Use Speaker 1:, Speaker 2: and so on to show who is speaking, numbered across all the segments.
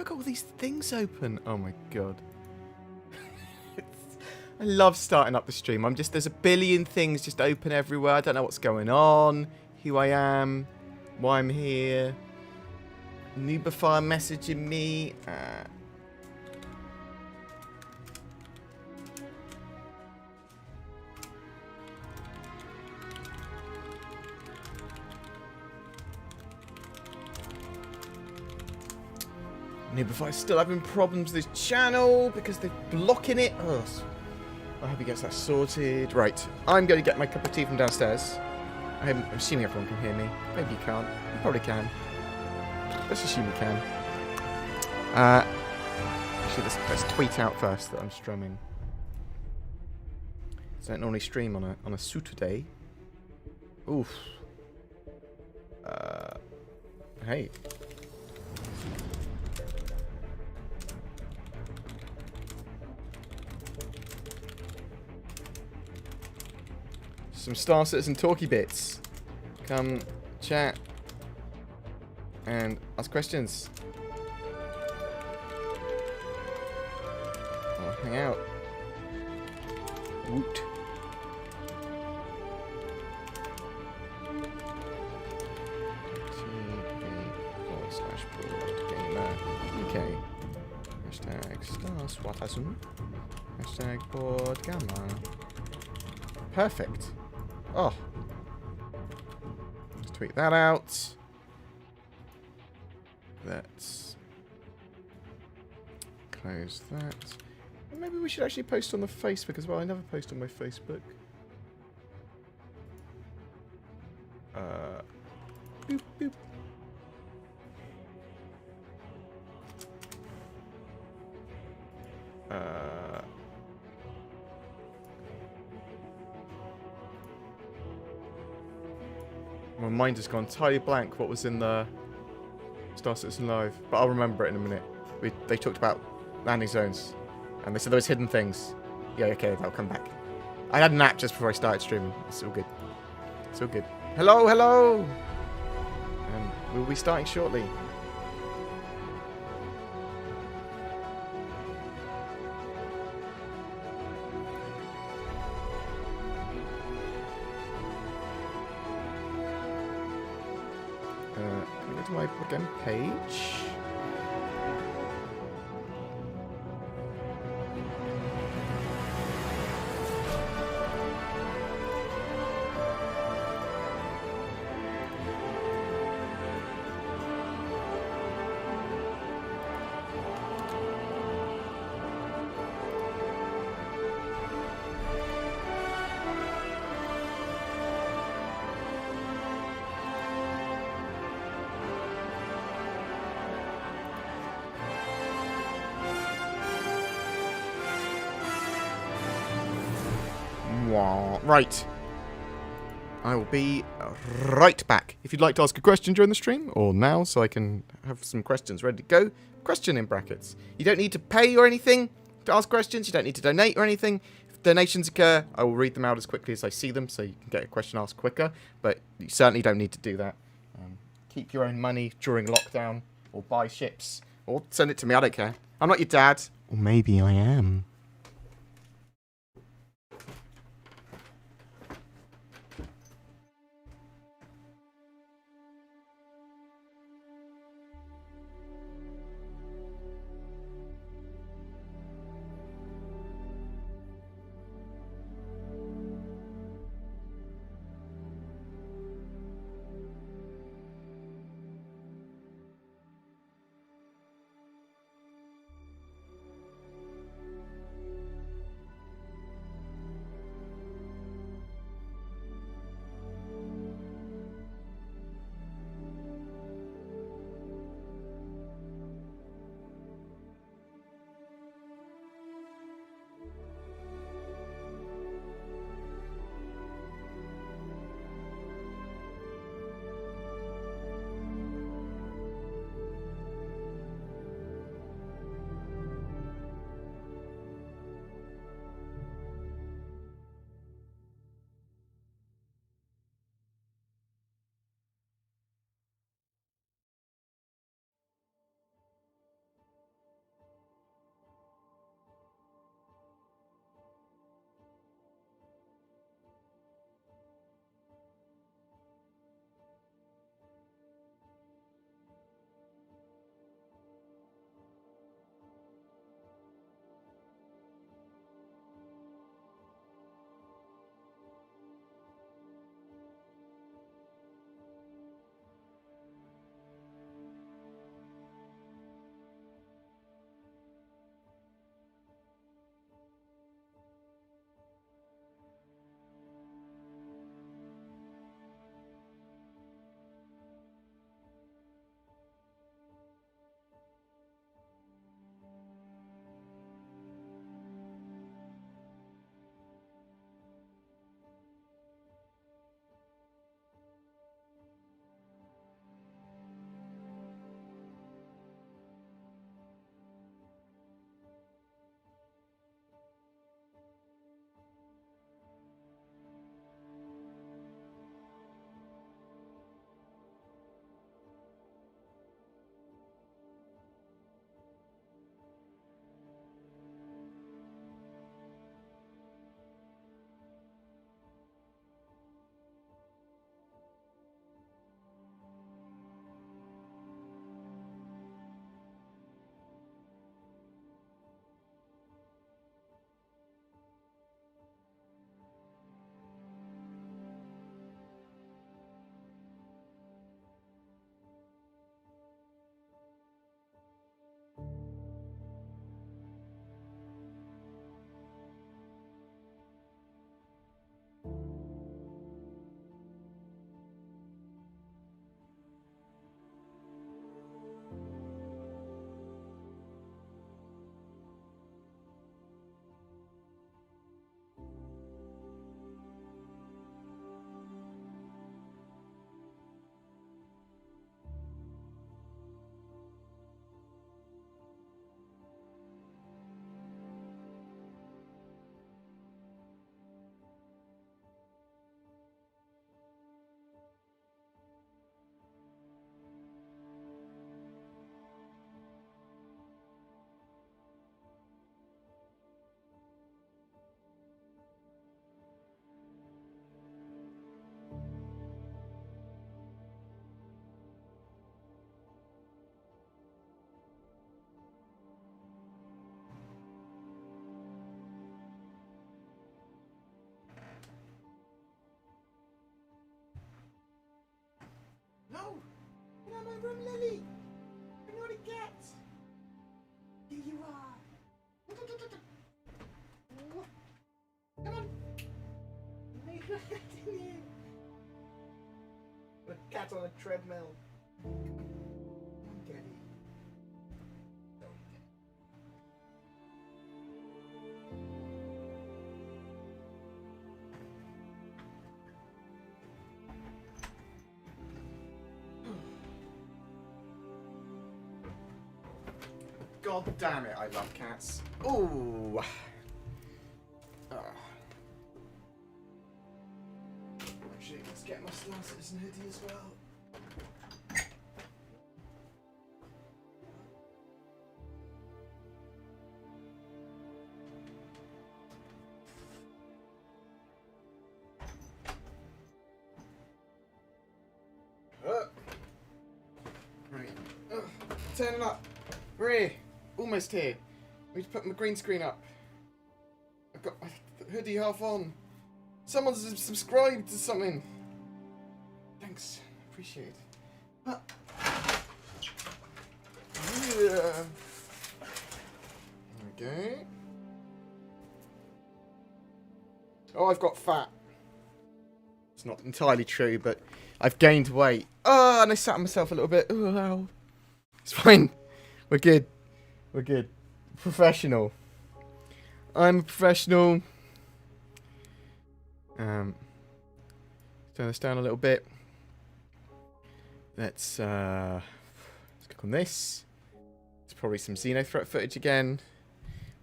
Speaker 1: I got all these things open? Oh my god. I love starting up the stream. There's a billion things just open everywhere. I don't know what's going on, who I am, why I'm here. Noobify messaging me. Noobify still having problems with this channel because they're blocking it. Ugh. I hope he gets that sorted. Right, I'm going to get my cup of tea from downstairs. I'm assuming everyone can hear me. Maybe you can't. You probably can. Let's assume you can. Actually, let's tweet out first that I'm streaming. So I don't normally stream on a Saturday. Oof. Hey. Some Star Citizen talky bits. Come chat and ask questions. Or hang out. Woot. TV/BoredGamer. Okay. Hashtag Squadron. Hashtag BoredGamer. Perfect. Oh. Let's tweet that out. Let's close that. And maybe we should actually post on the Facebook as well. I never post on my Facebook. Boop, boop. My mind has gone entirely blank what was in the Star Citizen Live, but I'll remember it in a minute. They talked about landing zones, and they said there was hidden things. Yeah, okay, that'll come back. I had a nap just before I started streaming. It's all good. It's all good. Hello, hello! We'll be starting shortly. Can we go to my program page? Right. I will be right back. If you'd like to ask a question during the stream, or now, so I can have some questions ready to go, question in brackets. You don't need to pay or anything to ask questions. You don't need to donate or anything. If donations occur, I will read them out as quickly as I see them, so you can get a question asked quicker. But you certainly don't need to do that. Keep your own money during lockdown, or buy ships, or send it to me. I don't care. I'm not your dad. Or maybe I am. my room, Lily. You're not a cat. Here you are. Come on. A cat on a treadmill. Come on, Daddy. God damn it, I love cats. Ooh. Actually, let's get my StarCitizen hoodie as well. Right. Turning up. We're here. Almost here. I need to put my green screen up. I've got my hoodie half on. Someone's subscribed to something. Thanks. Appreciate it. Yeah. Okay. Oh, I've got fat. It's not entirely true, but I've gained weight. Oh, and I sat on myself a little bit. Oh, ow. It's fine. We're good. We're good. Professional. I'm a professional. Turn this down a little bit. Let's click on this. There's probably some XENOTHREAT footage again.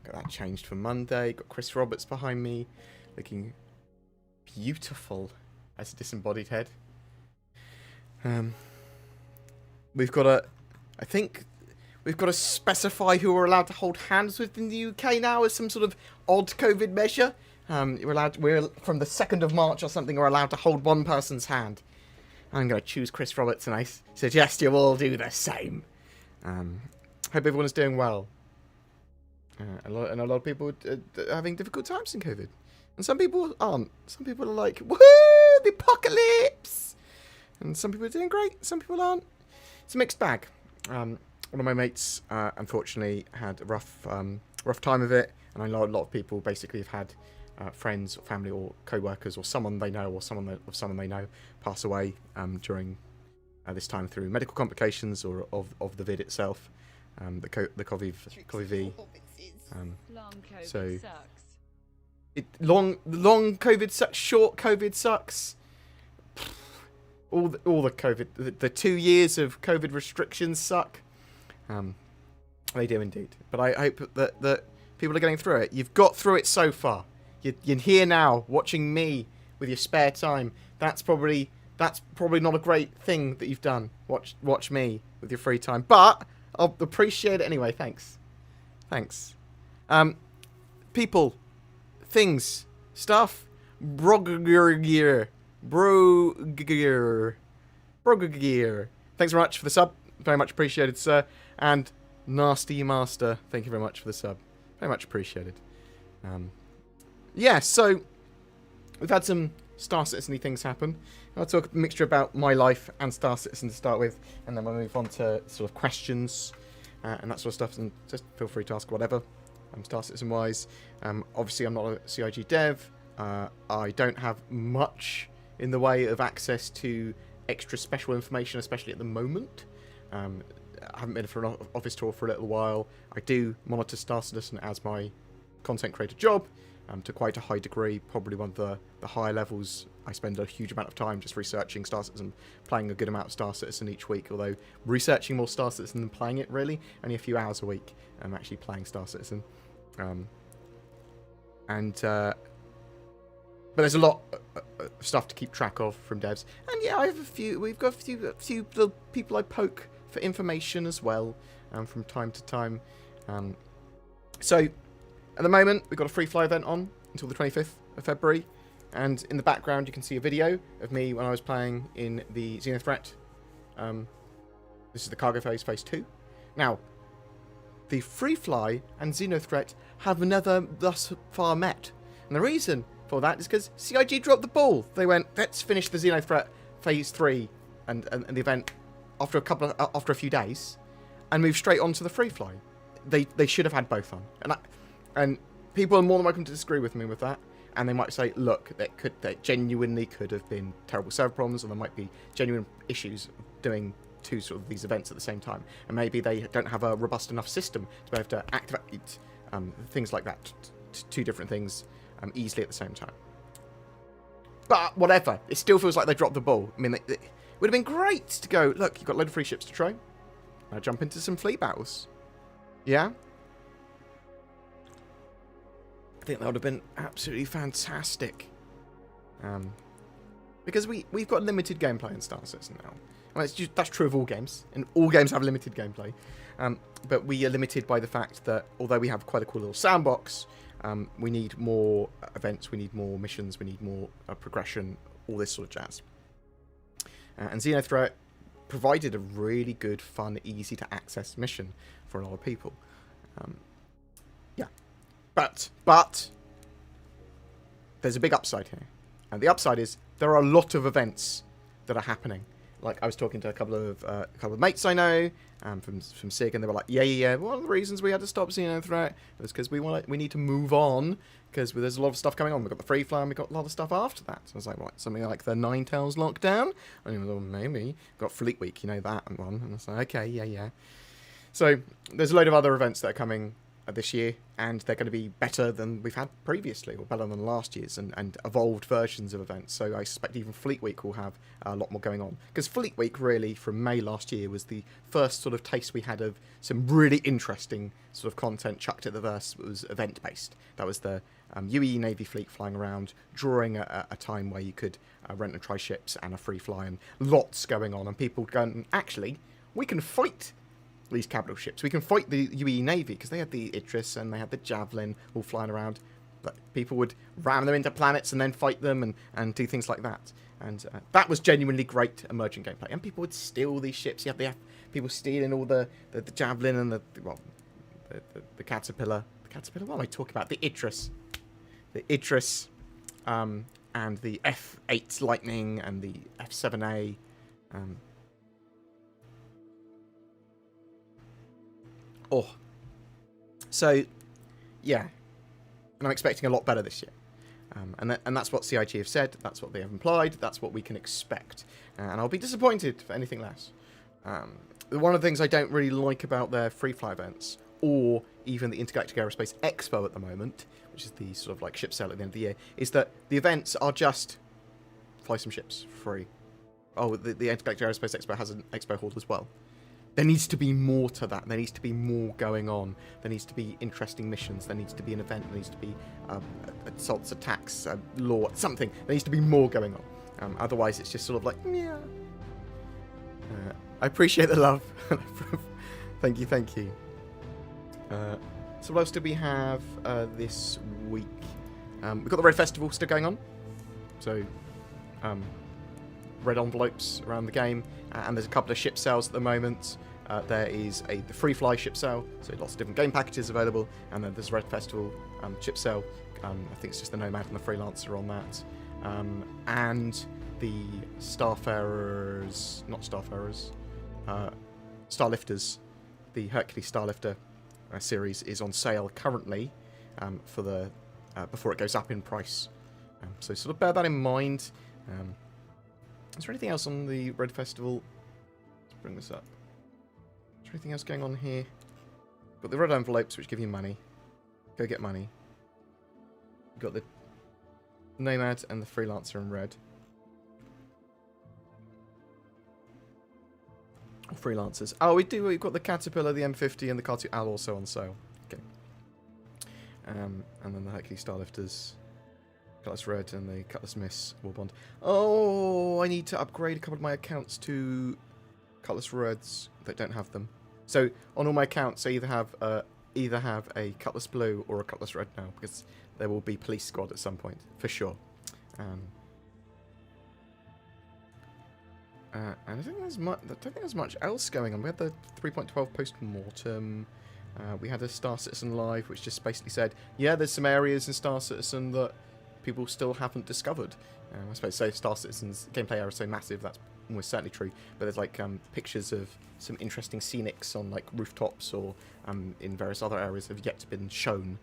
Speaker 1: Got that changed for Monday. Got Chris Roberts behind me, looking beautiful as a disembodied head. We've got to, I think, we've got to specify who we're allowed to hold hands with in the UK now as some sort of odd COVID measure. We're from the 2nd of March or something, we're allowed to hold one person's hand. I'm going to choose Chris Roberts, and I suggest you all do the same. Hope everyone is doing well. A lot of people are having difficult times in COVID. And some people aren't. Some people are like, woohoo, the apocalypse! And some people are doing great, some people aren't. It's a mixed bag. One of my mates, unfortunately, had a rough time of it. And I know a lot of people basically have had friends or family or co-workers or someone they know or someone they know pass away during this time through medical complications or of the vid itself, the COVID. So long COVID sucks, short COVID sucks. All the COVID, the 2 years of COVID restrictions suck. They do indeed. But I hope that people are getting through it. You've got through it so far. You're here now, watching me with your spare time. That's probably not a great thing that you've done. Watch me with your free time, but I'll appreciate it anyway. Thanks. People, things, stuff. BoredGamer. Thanks very much for the sub. Very much appreciated, sir. And Nasty Master, thank you very much for the sub. Very much appreciated. Yeah, so we've had some Star Citizen-y things happen. I'll talk a mixture about my life and Star Citizen to start with, and then we'll move on to sort of questions and that sort of stuff, and just feel free to ask whatever, Star Citizen-wise. Obviously, I'm not a CIG dev. I don't have much in the way of access to extra special information, especially at the moment. I haven't been for an office tour for a little while. I do monitor Star Citizen as my content creator job. To quite a high degree, probably one of the higher levels. I spend a huge amount of time just researching Star Citizen, playing a good amount of Star Citizen each week, although researching more Star Citizen than playing it, really. Only a few hours a week I'm actually playing Star Citizen. But there's a lot of stuff to keep track of from devs. And yeah, we've got a few little people I poke for information as well, from time to time. So, at the moment, we've got a free fly event on until the 25th of February. And in the background, you can see a video of me when I was playing in the XENOTHREAT. This is the cargo phase, phase 2. Now, the free fly and XENOTHREAT have never thus far met. And the reason for that is because CIG dropped the ball. They went, let's finish the XENOTHREAT phase 3 and the event after a few days, and move straight on to the free fly. They should have had both on, and people are more than welcome to disagree with me with that. And they might say, look, that genuinely could have been terrible server problems, or there might be genuine issues doing two sort of these events at the same time, and maybe they don't have a robust enough system to be able to activate things like that, two different things easily at the same time. But whatever, it still feels like they dropped the ball. I mean, it would have been great to go, look, you've got a load of free ships to try. Now jump into some fleet battles. Yeah? I think that would have been absolutely fantastic. Because we've got limited gameplay in Star Citizen now. I mean, that's true of all games, and all games have limited gameplay. But we are limited by the fact that although we have quite a cool little sandbox, we need more events, we need more missions, we need more progression, all this sort of jazz. And XENOTHREAT provided a really good, fun, easy to access mission for a lot of people. Yeah. But there's a big upside here. And the upside is there are a lot of events that are happening. Like, I was talking to a couple of mates I know from SIG, and they were like, yeah. One of the reasons we had to stop XENOTHREAT was because we need to move on, because there's a lot of stuff going on. We've got the free fly, and we've got a lot of stuff after that. So I was like, what, something like the Ninetales lockdown? And he was like, maybe. We've got Fleet Week, you know, that and one. And I was like, okay, yeah. So there's a load of other events that are coming this year, and they're going to be better than we've had previously, or better than last year's, and evolved versions of events. So I suspect even Fleet Week will have a lot more going on, because Fleet Week really from May last year was the first sort of taste we had of some really interesting sort of content chucked at the verse. It was event based. That was the UE Navy fleet flying around during a time where you could rent and try ships and a free fly, and lots going on, and people going, actually we can fight these capital ships. We can fight the UE Navy, because they had the Idris and they had the Javelin all flying around. But people would ram them into planets and then fight them and do things like that. And that was genuinely great emerging gameplay. And people would steal these ships. You have people stealing all the Javelin and the Caterpillar. The Caterpillar? What am I talking about? The Idris. The Idris and the F8 Lightning and the F7A. So, yeah, and I'm expecting a lot better this year, and that's what CIG have said, that's what they have implied, that's what we can expect, and I'll be disappointed for anything less. One of the things I don't really like about their free fly events, or even the Intergalactic Aerospace Expo at the moment, which is the sort of like ship sale at the end of the year, is that the events are just fly some ships for free. Oh, the Intergalactic Aerospace Expo has an expo hall as well. There needs to be more to that. There needs to be more going on. There needs to be interesting missions. There needs to be an event. There needs to be assaults, attacks, law, something. There needs to be more going on. Otherwise, it's just sort of like, yeah. I appreciate the love. Thank you. So what else do we have this week? We've got the Red Festival still going on. So, red envelopes around the game. And there's a couple of ship sales at the moment. There is the free fly ship sale, so lots of different game packages available, and then there's Red Festival ship sale. I think it's just the Nomad and the Freelancer on that, and the Starfarers, not Starfarers, Starlifters. The Hercules Starlifter series is on sale currently for the before it goes up in price. So sort of bear that in mind. Is there anything else on the Red Festival? Let's bring this up. Is there anything else going on here? Got the red envelopes, which give you money. Go get money. You've got the Nomad and the Freelancer in red. Or Freelancers. Oh, we've got the Caterpillar, the M50, and the Car2 Al also on sale. Okay. And then the Hercules Starlifters. Cutlass Red and the Cutlass Miss Warbond. Oh, I need to upgrade a couple of my accounts to Cutlass Reds that don't have them. So on all my accounts, I either have a Cutlass Blue or a Cutlass Red now, because there will be Police Squad at some point for sure. And I don't think there's much else going on. We had the 3.12 post-mortem. We had a Star Citizen Live, which just basically said, yeah, there's some areas in Star Citizen that people still haven't discovered. I suppose so Star Citizen's gameplay area is so massive, that's almost certainly true, but there's like pictures of some interesting scenics on like rooftops or in various other areas have yet to been shown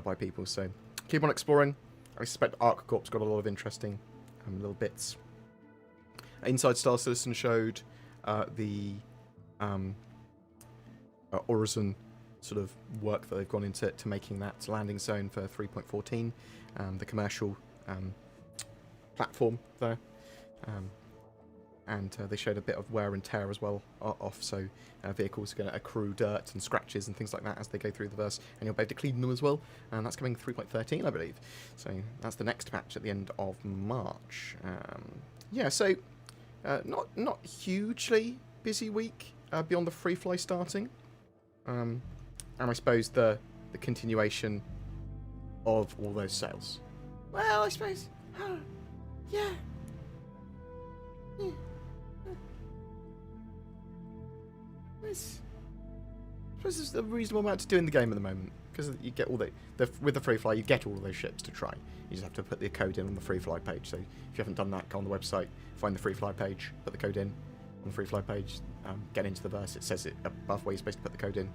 Speaker 1: by people. So keep on exploring. I suspect ArcCorp's got a lot of interesting little bits. Inside Star Citizen showed the Horizon sort of work that they've gone into making that landing zone for 3.14, the commercial platform there. And they showed a bit of wear and tear as well off, so vehicles are going to accrue dirt and scratches and things like that as they go through the verse, and you'll be able to clean them as well, and that's coming 3.13, I believe. So that's the next patch at the end of March. Yeah, so not hugely busy week beyond the free fly starting, and I suppose the continuation of all those sales. Well, I suppose, yeah. I suppose there's a reasonable amount to do in the game at the moment, because you get all with the free fly, you get all those ships to try. You just have to put the code in on the free fly page. So if you haven't done that, go on the website, find the free fly page, put the code in on the free fly page, get into the verse. It says it above where you're supposed to put the code in.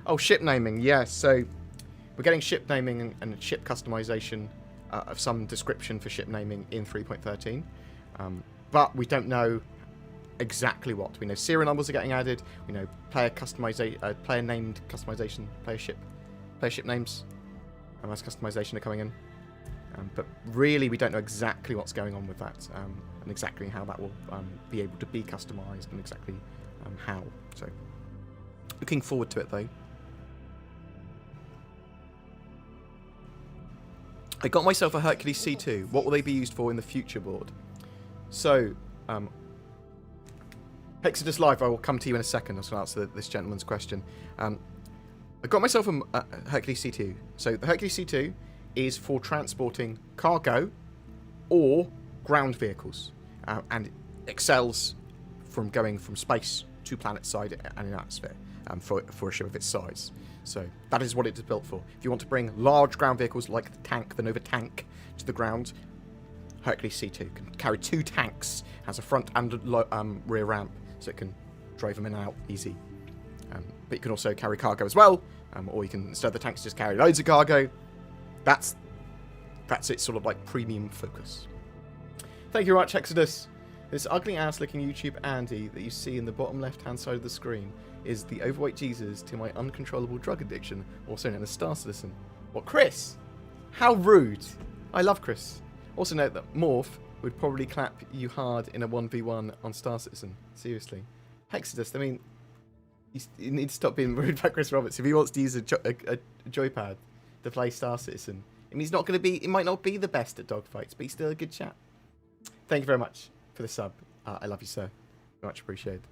Speaker 1: Oh, ship naming, yes. So we're getting ship naming and ship customization of some description for ship naming in 3.13, but we don't know exactly what. We know serial numbers are getting added. We know player named customization, player ship names, and that's customization are coming in. But really, we don't know exactly what's going on with that, and exactly how that will be able to be customized, and exactly how. So, looking forward to it though. I got myself a Hercules C2. What will they be used for in the future, board? So, Exodus Live, I will come to you in a second. I was going to answer this gentleman's question. I got myself a Hercules C2. So the Hercules C2 is for transporting cargo or ground vehicles, and it excels from going from space to planet side and in atmosphere for a ship of its size. So that is what it is built for. If you want to bring large ground vehicles like the tank, the Nova tank, to the ground, Hercules C2 can carry 2 tanks, has a front and rear ramp, so it can drive them in and out easy. But you can also carry cargo as well, or you can, instead of the tanks, just carry loads of cargo. That's its sort of like premium focus. Thank you very much, Exodus. This ugly ass looking YouTube Andy that you see in the bottom left hand side of the screen is the overweight Jesus to my uncontrollable drug addiction, also known as Star Citizen. What, Chris? How rude. I love Chris. Also note that Morph would probably clap you hard in a 1v1 on Star Citizen. Seriously. Exodus, I mean, you need to stop being rude about Chris Roberts. If he wants to use a joypad to play Star Citizen, I mean, he might not be the best at dogfights, but he's still a good chap. Thank you very much for the sub. I love you, sir. Much appreciated.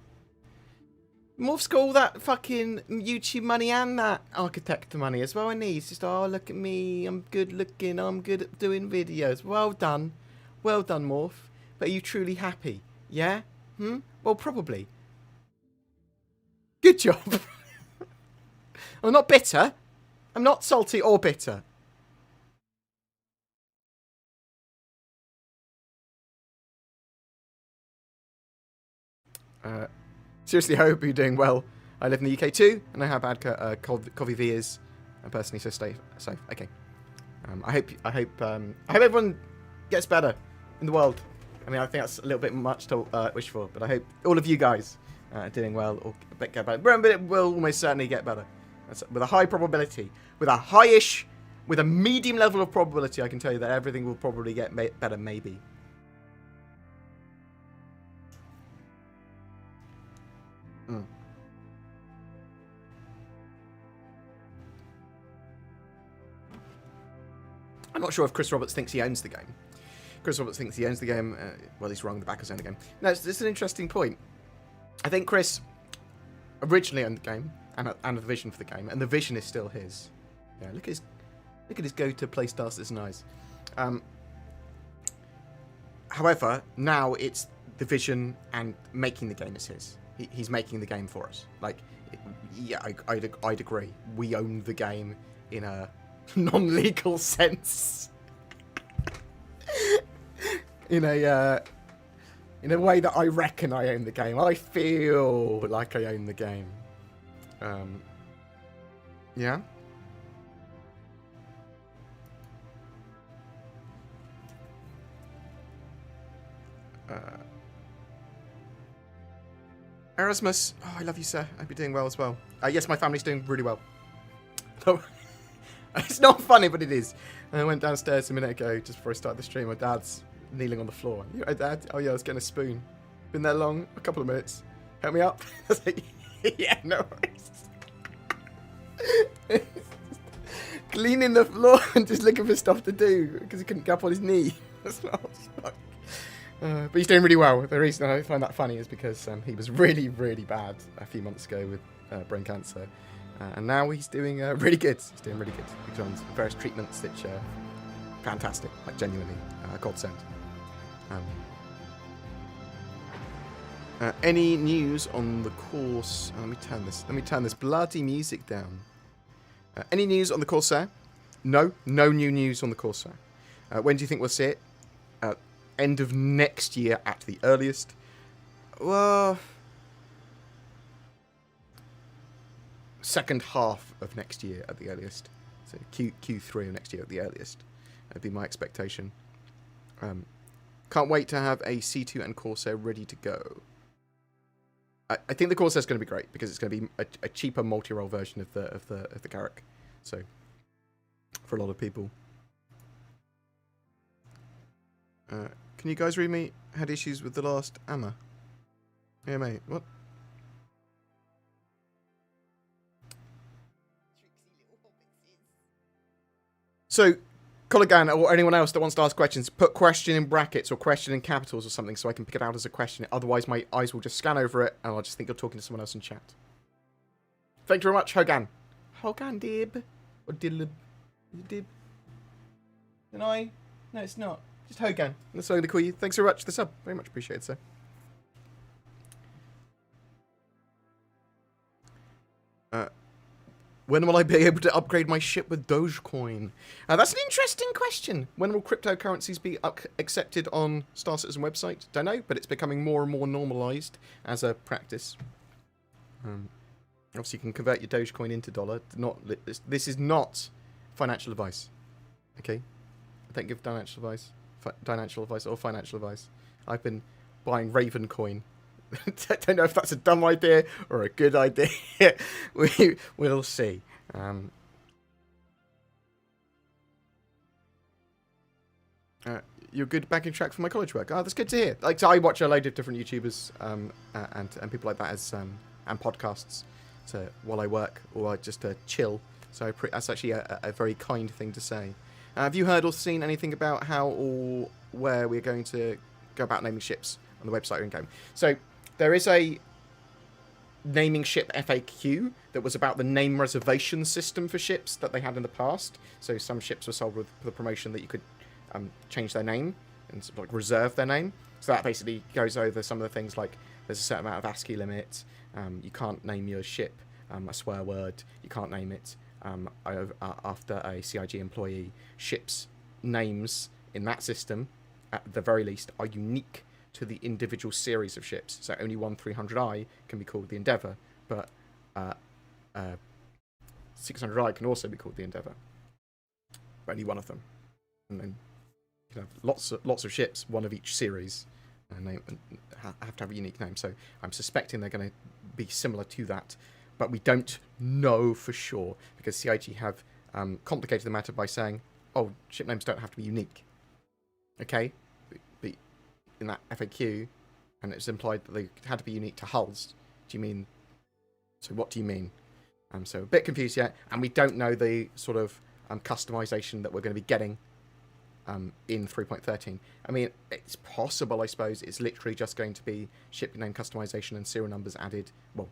Speaker 1: Morph's got all that fucking YouTube money and that architect money as well, and he's just, oh, look at me, I'm good looking, I'm good at doing videos. Well done, Morph. But are you truly happy? Yeah? Well, probably. Good job. I'm not bitter. I'm not salty or bitter. Seriously, I hope you're doing well. I live in the UK too, and I know how bad Covey V is. And personally, so stay safe. Okay. I hope everyone gets better in the world. I mean, I think that's a little bit much to wish for, but I hope all of you guys are doing well or get better. But it will almost certainly get better. That's with a high probability, with a medium level of probability. I can tell you that everything will probably get better, maybe. I'm not sure if Chris Roberts thinks he owns the game. Chris Roberts thinks he owns the game. Well, he's wrong. The backers own the game. No, it's an interesting point. I think Chris originally owned the game and the vision for the game, and the vision is still his. Yeah, look at his go-to-play Star Citizen eyes. However, now it's the vision and making the game is his. He's making the game for us. Like, yeah, I'd agree. We own the game in a non-legal sense. In a In a way that I reckon I own the game. I feel like I own the game. Yeah? Erasmus, oh, I love you, sir. I hope you're doing well as well. Yes, my family's doing really well. It's not funny, but it is. And I went downstairs a minute ago, just before I started the stream. My dad's kneeling on the floor. You right, Dad? Oh, yeah, I was getting a spoon. Been there long? A couple of minutes. Help me up? I was like, yeah, no worries. Cleaning the floor and just looking for stuff to do because he couldn't get up on his knee. That's what I was like. But he's doing really well. The reason I find that funny is because he was really, really bad a few months ago with brain cancer. And now he's doing really good. He's doing really good. He's on various treatments which are fantastic, like genuinely godsend. Any news on the course? Let me turn this bloody music down. Any news on the Corsair? No new news on the Corsair. When do you think we'll see it? End of next year at the earliest. Well, second half of next year at the earliest. So Q3 of next year at the earliest. That'd be my expectation. Can't wait to have a C2 and Corsair ready to go. I think the Corsair is going to be great because it's going to be a cheaper multi-role version of the Carrack. So for a lot of people. Can you guys read me? Had issues with the last Amma. Yeah, mate. What? So, Colligan or anyone else that wants to ask questions, put question in brackets or question in capitals or something so I can pick it out as a question. Otherwise, my eyes will just scan over it and I'll just think you're talking to someone else in chat. Thank you very much, Hogan. Hogan Dib. Or Dillib. Is it Dib? An I? No, it's not. Just Hogan. That's what I'm going to call you. Thanks very much for the sub. Very much appreciated, sir. When will I be able to upgrade my ship with Dogecoin? That's an interesting question. When will cryptocurrencies be accepted on Star Citizen website? Don't know, but it's becoming more and more normalized as a practice. Obviously, you can convert your Dogecoin into dollar. This is not financial advice. Okay? I don't give financial advice or financial advice. I've been buying Raven coin. I don't know if that's a dumb idea or a good idea. We'll see. You're good back in track for my college work. Oh, that's good to hear. Like, so I watch a load of different YouTubers and people like that as and podcasts. So while I work or I just chill. So that's actually a very kind thing to say. Have you heard or seen anything about how or where we're going to go about naming ships on the website or in-game? So there is a naming ship FAQ that was about the name reservation system for ships that they had in the past. So some ships were sold with the promotion that you could change their name and sort of like reserve their name. So that basically goes over some of the things like there's a certain amount of ASCII limit. You can't name your ship a swear word. You can't name it after a CIG employee. Ships' names in that system, at the very least, are unique to the individual series of ships. So only one 300i can be called the Endeavour, but 600i can also be called the Endeavour. But only one of them. And then you can have lots of ships, one of each series, have to have a unique name. So I'm suspecting they're going to be similar to that, but we don't know for sure because CIG have complicated the matter by saying, oh, ship names don't have to be unique. Okay? But in that FAQ, and it's implied that they had to be unique to hulls. Do you mean... So what do you mean? So a bit confused yet, and we don't know the sort of customization that we're going to be getting in 3.13. I mean, it's possible, I suppose, it's literally just going to be ship name customization and serial numbers added. Well,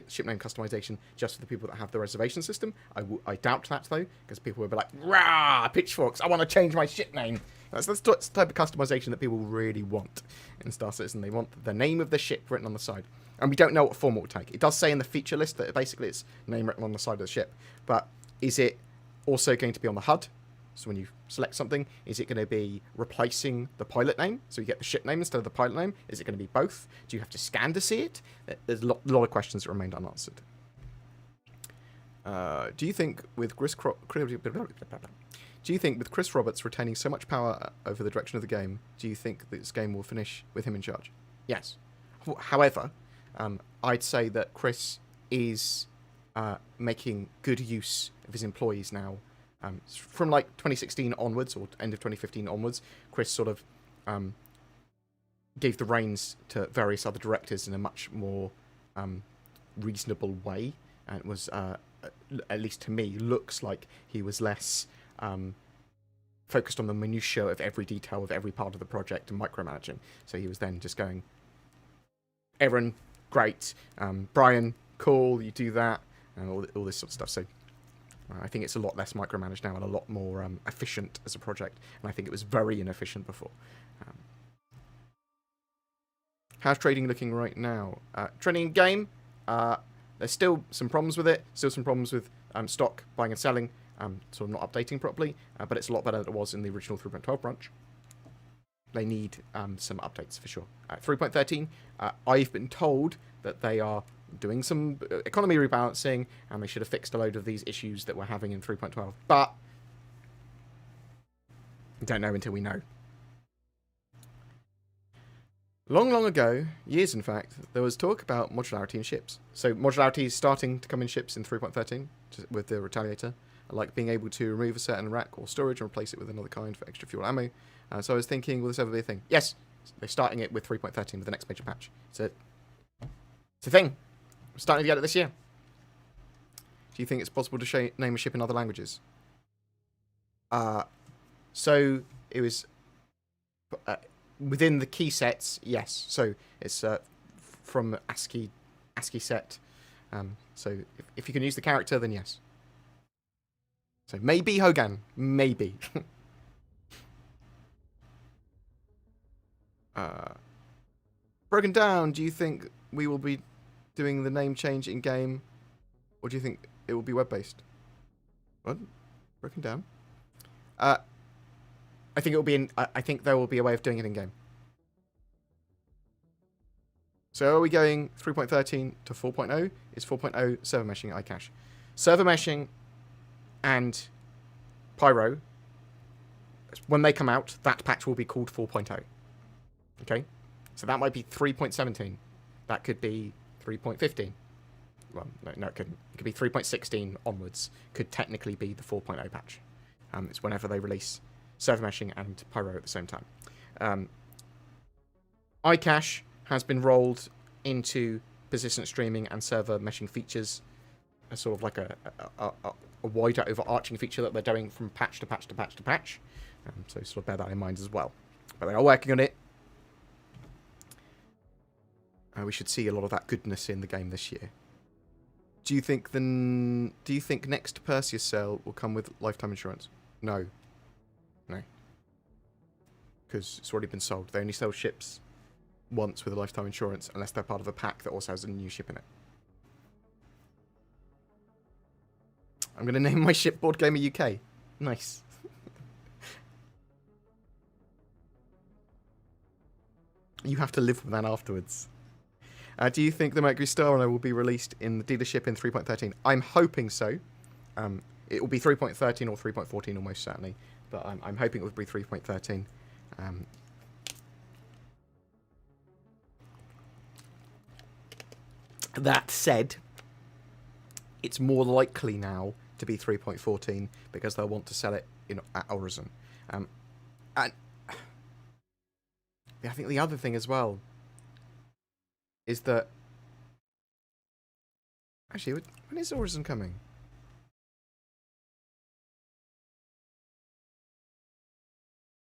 Speaker 1: ship name customization just for the people that have the reservation system. I doubt that, though, because people will be like, rah, pitchforks, I want to change my ship name. That's the type of customization that people really want in Star Citizen. They want the name of the ship written on the side. And we don't know what form it will take. It does say in the feature list that basically it's name written on the side of the ship. But is it also going to be on the HUD? So when you select something, is it going to be replacing the pilot name? So you get the ship name instead of the pilot name? Is it going to be both? Do you have to scan to see it? There's a lot of questions that remained unanswered. Do you think with Chris Roberts retaining so much power over the direction of the game, do you think this game will finish with him in charge? Yes. However, I'd say that Chris is making good use of his employees now. From like 2016 onwards, or end of 2015 onwards, Chris sort of gave the reins to various other directors in a much more reasonable way, and it was, at least to me, looks like he was less focused on the minutiae of every detail of every part of the project and micromanaging. So he was then just going, Aaron, great, Brian, cool, you do that, and all this sort of stuff. So I think it's a lot less micromanaged now and a lot more efficient as a project. And I think it was very inefficient before. How's trading looking right now? Trading in game, there's still some problems with it. Still some problems with stock buying and selling. Sort of not updating properly. But it's a lot better than it was in the original 3.12 branch. They need some updates for sure. 3.13, I've been told that they are doing some economy rebalancing, and they should have fixed a load of these issues that we're having in 3.12. But we don't know until we know. Long ago, years in fact, there was talk about modularity in ships. So modularity is starting to come in ships in 3.13 with the Retaliator, like being able to remove a certain rack or storage and replace it with another kind for extra fuel ammo. So I was thinking, will this ever be a thing? Yes, they're starting it with 3.13 with the next major patch. It's a thing. We're starting to get it this year. Do you think it's possible to name a ship in other languages? So it was within the key sets, yes. So it's from ASCII set. So if you can use the character, then yes. So maybe Hogan, maybe. Broken Down, do you think we will be doing the name change in game, or do you think it will be web based? What? Broken Down? I think it will be in. I think there will be a way of doing it in game. So are we going 3.13 to 4.0? Is 4.0 server meshing iCache? Server meshing and Pyro, when they come out, that patch will be called 4.0. Okay? So that might be 3.17. That could be 3.15. Well, no, it couldn't. It could be 3.16 onwards. Could technically be the 4.0 patch. It's whenever they release server meshing and Pyro at the same time. iCache has been rolled into persistent streaming and server meshing features, as sort of like a wider overarching feature that they're doing from patch to patch to patch to patch. So sort of bear that in mind as well. But they are working on it. We should see a lot of that goodness in the game this year. Do you think next Perseus sale will come with lifetime insurance? No. No. Because it's already been sold. They only sell ships once with a lifetime insurance, unless they're part of a pack that also has a new ship in it. I'm going to name my ship BoredGamer UK. Nice. You have to live with that afterwards. Do you think the Mercury Star Runner will be released in the dealership in 3.13? I'm hoping so. It will be 3.13 or 3.14 almost certainly, but I'm hoping it will be 3.13. That said, it's more likely now to be 3.14 because they'll want to sell it at Horizon. And I think the other thing as well is that actually, when is Horizon coming?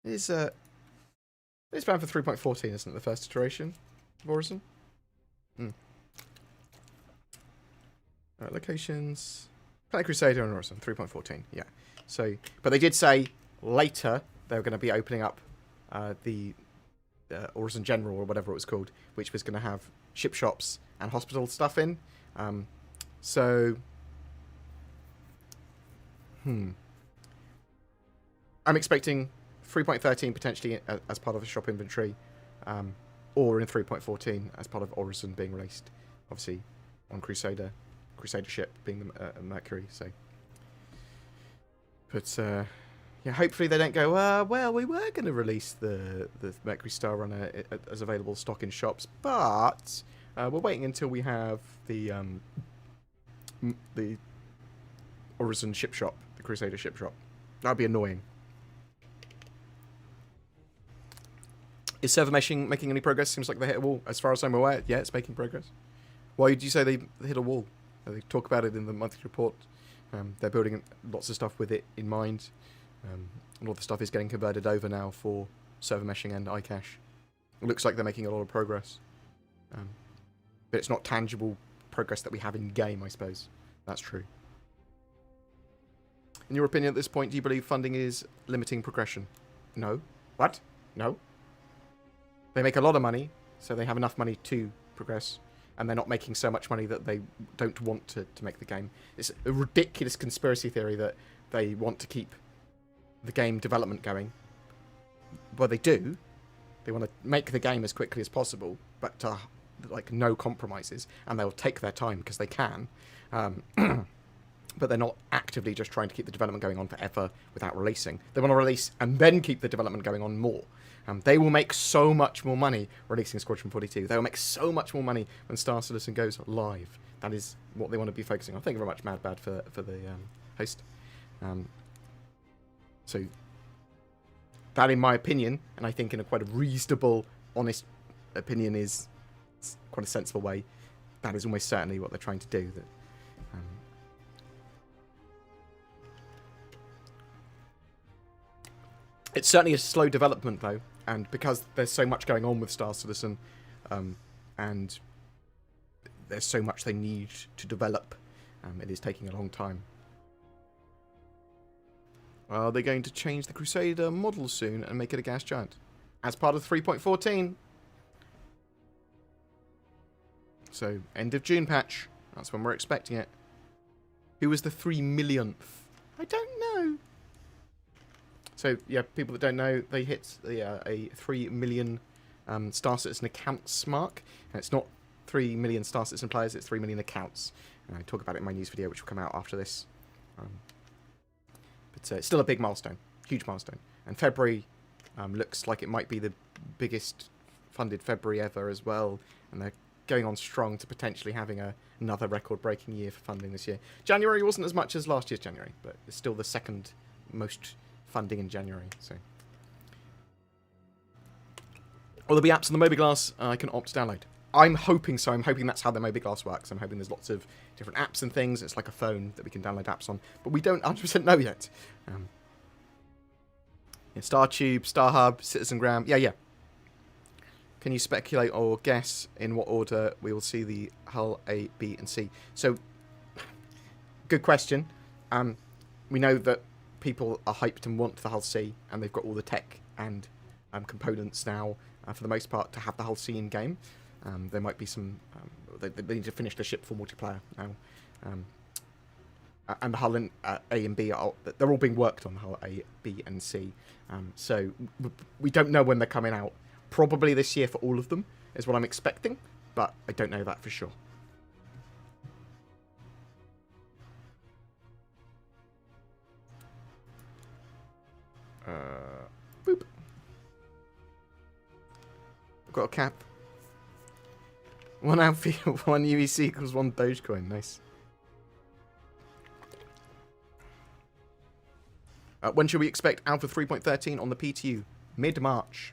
Speaker 1: It's planned for 3.14, isn't it? The first iteration of Horizon. Locations. Planet Crusader and Horizon 3.14. Yeah. So, but they did say later they were going to be opening up the Horizon General or whatever it was called, which was going to have ship shops and hospital stuff in. So, I'm expecting 3.13 potentially as part of the shop inventory, or in 3.14 as part of Orison being released. Obviously, on Crusader ship being the Mercury. So, but yeah, hopefully they don't go. Well, we were going to release the Mercury Star Runner as available stock in shops, but we're waiting until we have the Orison ship shop, the Crusader ship shop. That'd be annoying. Is server meshing making any progress? Seems like they hit a wall. As far as I'm aware, yeah, it's making progress. Why do you say they hit a wall? They talk about it in the monthly report. They're building lots of stuff with it in mind. A lot of the stuff is getting converted over now for server meshing and iCache. It looks like they're making a lot of progress. But it's not tangible progress that we have in game, I suppose. That's true. In your opinion at this point, do you believe funding is limiting progression? No. What? No. They make a lot of money, so they have enough money to progress, and they're not making so much money that they don't want to make the game. It's a ridiculous conspiracy theory that they want to keep the game development going. Well, they do. They want to make the game as quickly as possible, but like no compromises, and they'll take their time because they can. But they're not actively just trying to keep the development going on forever without releasing. They want to release and then keep the development going on more. They will make so much more money releasing Squadron 42. They will make so much more money when Star Citizen goes live. That is what they want to be focusing on. Thank you very much, Mad Bad, for the host. So, that in my opinion, and I think in a quite a reasonable, honest opinion, is quite a sensible way. That is almost certainly what they're trying to do. That, it's certainly a slow development, though, and because there's so much going on with Star Citizen, and there's so much they need to develop, it is taking a long time. Are they going to change the Crusader model soon and make it a gas giant? As part of 3.14. So, end of June patch. That's when we're expecting it. Who was the 3 millionth? I don't know. So, yeah, people that don't know, they hit a 3 million Star Citizen accounts mark. And it's not 3 million Star Citizen players, it's 3 million accounts. And I talk about it in my news video, which will come out after this. But it's still a big milestone. Huge milestone. And February looks like it might be the biggest funded February ever as well. And they're going on strong to potentially having another record-breaking year for funding this year. January wasn't as much as last year's January, but it's still the second most funding in January. So, will there be apps on the Mobiglass I can opt to download? I'm hoping so. I'm hoping that's how the Mobiglass works. I'm hoping there's lots of different apps and things. It's like a phone that we can download apps on, but we don't 100% know yet. Yeah, StarTube, StarHub, CitizenGram. Yeah. Can you speculate or guess in what order we will see the hull A, B, and C? So, good question. We know that people are hyped and want the hull C, and they've got all the tech and components now, for the most part, to have the hull C in game. There might be some... they need to finish the ship for multiplayer now. And the hull in, A and B, they're all being worked on, hull A, B, and C. So we don't know when they're coming out. Probably this year for all of them, is what I'm expecting, but I don't know that for sure. Boop. I've got a cap. 1 outfield, 1 UEC equals 1 Dogecoin. Nice. When should we expect Alpha 3.13 on the PTU? Mid-March.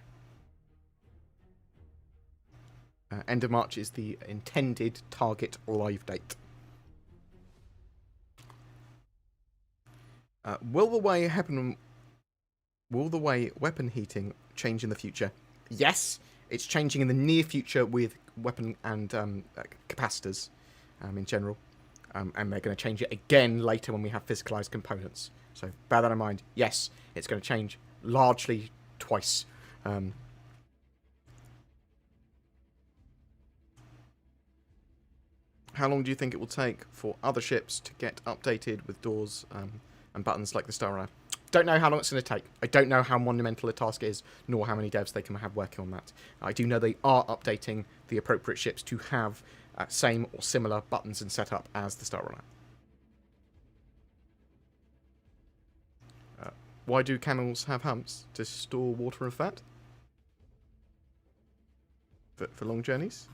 Speaker 1: End of March is the intended target live date. Will the way weapon heating change in the future? Yes, it's changing in the near future with weapon and capacitors in general. And they're going to change it again later when we have physicalized components. So bear that in mind. Yes, it's going to change largely twice. How long do you think it will take for other ships to get updated with doors and buttons like the Star Runner? Don't know how long it's going to take. I don't know how monumental a task is, nor how many devs they can have working on that. I do know they are updating the appropriate ships to have same or similar buttons and setup as the Star Runner. Why do camels have humps? To store water and fat? For long journeys?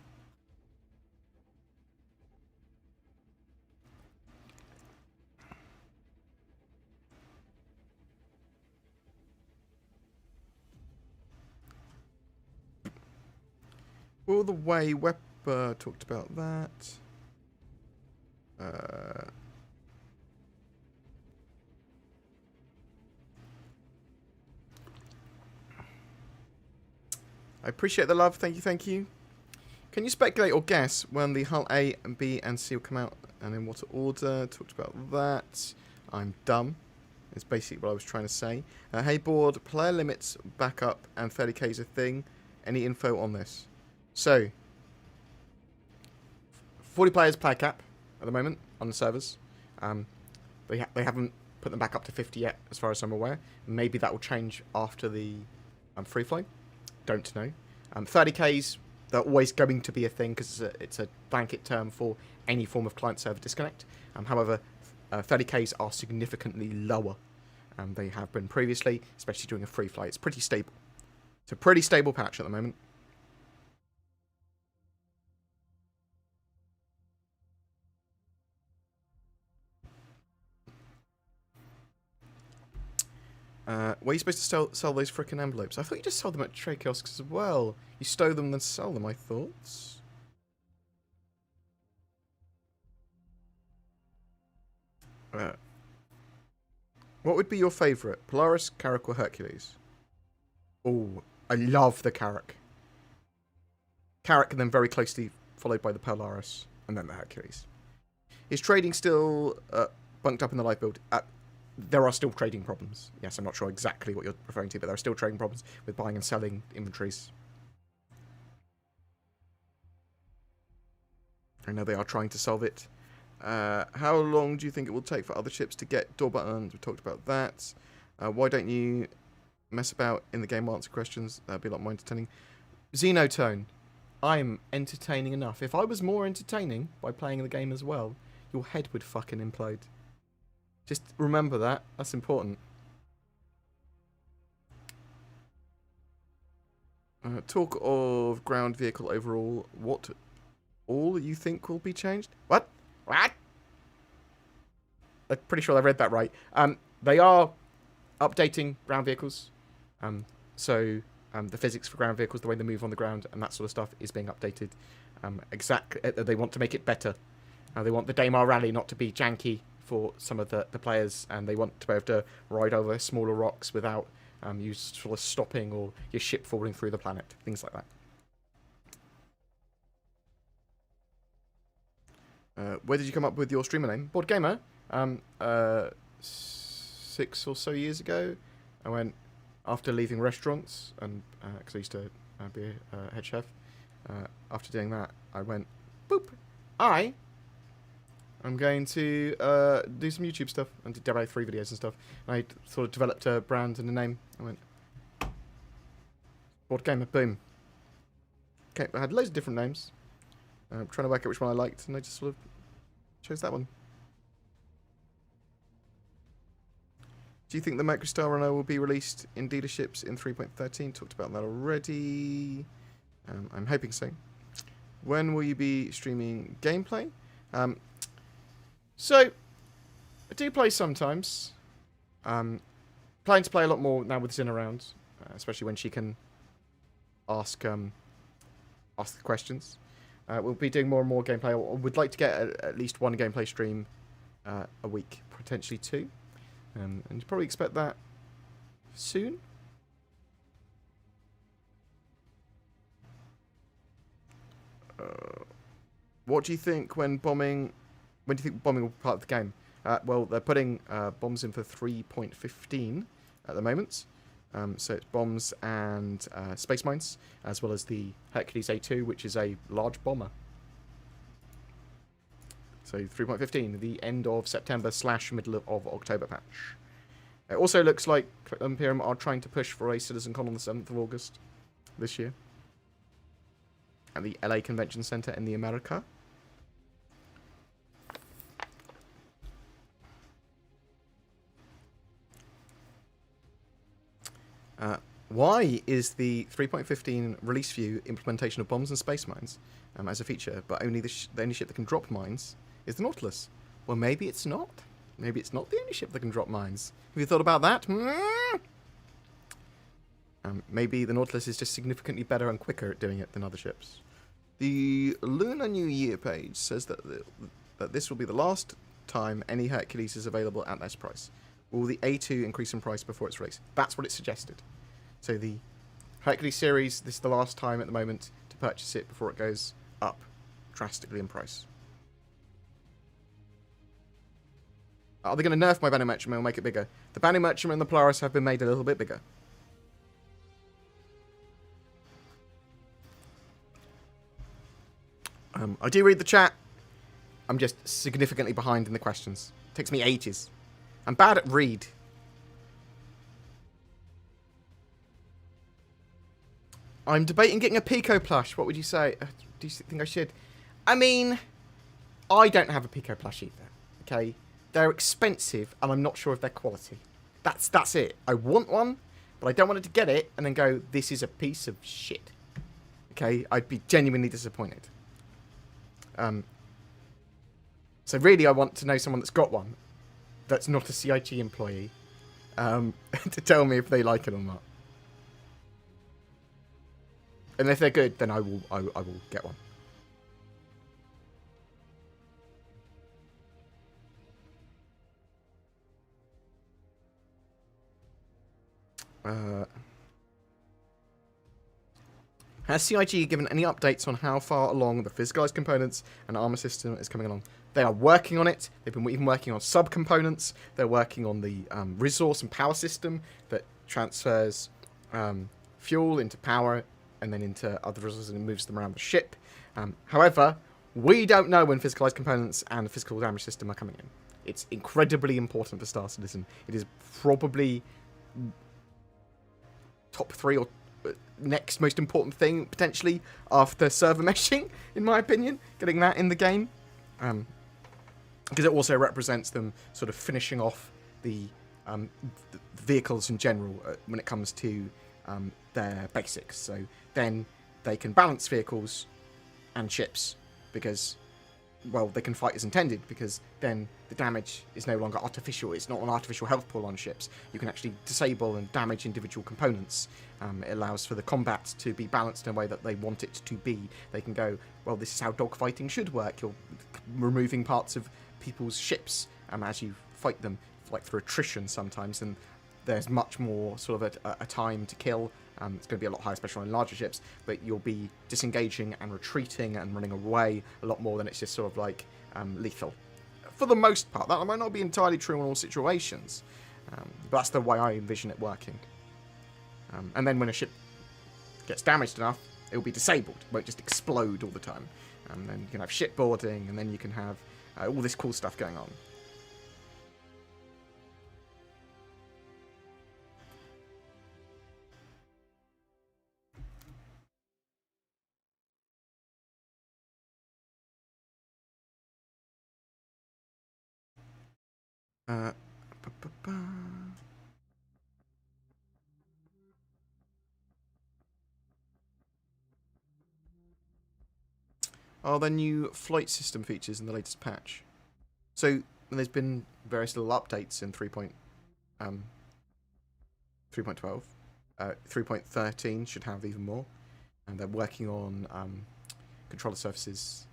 Speaker 1: All the way, Webber talked about that. I appreciate the love. Thank you, thank you. Can you speculate or guess when the Hull A and B and C will come out and in what order? Talked about that. I'm dumb. It's basically what I was trying to say. Hey, board, player limits, backup, and 30k is a thing. Any info on this? So, 40 players player cap at the moment on the servers. They haven't put them back up to 50 yet, as far as I'm aware. Maybe that will change after the free flow. Don't know. 30Ks, they're always going to be a thing because it's a blanket term for any form of client-server disconnect. However, 30Ks are significantly lower than they have been previously, especially during a free flight. It's pretty stable. It's a pretty stable patch at the moment. Were you supposed to sell those frickin' envelopes? I thought you just sold them at trade kiosks as well. You stow them then sell them, I thought. What would be your favourite? Polaris, Carrack, or Hercules? Oh, I love the Carrack. Carrack and then very closely followed by the Polaris and then the Hercules. Is trading still bunked up in the live build? There are still trading problems. Yes, I'm not sure exactly what you're referring to, but there are still trading problems with buying and selling inventories. I know they are trying to solve it. How long do you think it will take for other ships to get door buttons? We talked about that. Why don't you mess about in the game while answer questions? That'd be a lot more entertaining. Xenotone. I'm entertaining enough. If I was more entertaining by playing the game as well, your head would fucking implode. Just remember that. That's important. Talk of ground vehicle overall. What all you think will be changed? What? What? I'm pretty sure I read that right. They are updating ground vehicles. So the physics for ground vehicles, the way they move on the ground, and that sort of stuff is being updated. They want to make it better. They want the Daymar Rally not to be janky for some of the players, and they want to be able to ride over smaller rocks without you sort of stopping or your ship falling through the planet, things like that. Where did you come up with your streamer name? BoredGamer. 6 or so years ago, I went after leaving restaurants, and because I used to be a head chef. After doing that, I went, boop, I'm going to do some YouTube stuff and did about 3 videos and stuff. And I sort of developed a brand and a name. I went, BoredGamer, boom. Okay, I had loads of different names. I'm trying to work out which one I liked, and I just sort of chose that one. Do you think the MicroStar Runner will be released in dealerships in 3.13? Talked about that already. I'm hoping so. When will you be streaming gameplay? So, I do play sometimes. Planning to play a lot more now with Zin around, especially when she can ask the questions. We'll be doing more and more gameplay. I would like to get at least 1 gameplay stream a week, potentially 2. And you probably expect that soon. What do you think when bombing... When do you think bombing will be part of the game? Well, they're putting bombs in for 3.15 at the moment. So it's bombs and space mines, as well as the Hercules A2, which is a large bomber. So 3.15, the end of September / middle of October patch. It also looks like Cloud Imperium are trying to push for a Citizen Con on the 7th of August this year. At the LA Convention Center in the America. Why is the 3.15 release view implementation of bombs and space mines as a feature, but only the only ship that can drop mines is the Nautilus? Well, maybe it's not. Maybe it's not the only ship that can drop mines. Have you thought about that? Maybe the Nautilus is just significantly better and quicker at doing it than other ships. The Lunar New Year page says that that this will be the last time any Hercules is available at this price. Will the A2 increase in price before its release? That's what it suggested. So the Hercules series, this is the last time at the moment to purchase it before it goes up drastically in price. Are they going to nerf my Banner Merchantman or make it bigger? The Banner Merchantman and the Polaris have been made a little bit bigger. I do read the chat. I'm just significantly behind in the questions. It takes me ages. I'm bad at read. I'm debating getting a Pico plush. What would you say? Do you think I should? I mean, I don't have a Pico plush either. Okay, they're expensive, and I'm not sure if they're quality. That's it. I want one, but I don't want it to get it and then go, "This is a piece of shit." Okay, I'd be genuinely disappointed. So really, I want to know someone that's got one, that's not a CIG employee, to tell me if they like it or not. And if they're good, then I will get one. Has CIG given any updates on how far along the physicalized components and armor system is coming along? They are working on it. They've been even working on sub-components. They're working on the resource and power system that transfers fuel into power and then into other resources and moves them around the ship. However, we don't know when physicalized components and the physical damage system are coming in. It's incredibly important for Star Citizen. It is probably top 3 or next most important thing, potentially, after server meshing, in my opinion, getting that in the game. Because it also represents them sort of finishing off the vehicles in general when it comes to their basics. So then they can balance vehicles and ships because, well, they can fight as intended, because then the damage is no longer artificial. It's not an artificial health pool on ships. You can actually disable and damage individual components. It allows for the combat to be balanced in a way that they want it to be. They can go, well, this is how dogfighting should work. You're removing parts of people's ships as you fight them, like through attrition sometimes, and there's much more sort of a time to kill. It's going to be a lot higher, especially on larger ships, but you'll be disengaging and retreating and running away a lot more than it's just sort of like lethal. For the most part. That might not be entirely true in all situations, but that's the way I envision it working. And then when a ship gets damaged enough, it'll be disabled. It won't just explode all the time. And then you can have shipboarding, and then you can have all this cool stuff going on. Are there new flight system features in the latest patch? So there's been various little updates in 3.12. 3.13 should have even more. And they're working on controller surfaces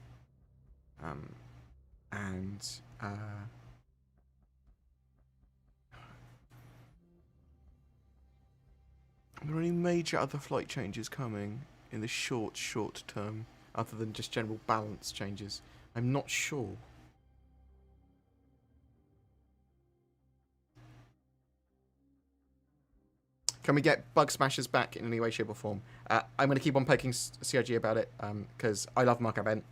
Speaker 1: and are there any major other flight changes coming in the short term, other than just general balance changes? I'm not sure. Can we get Bug Smashers back in any way, shape, or form? I'm going to keep on poking CIG about it, because I love Mark Abent.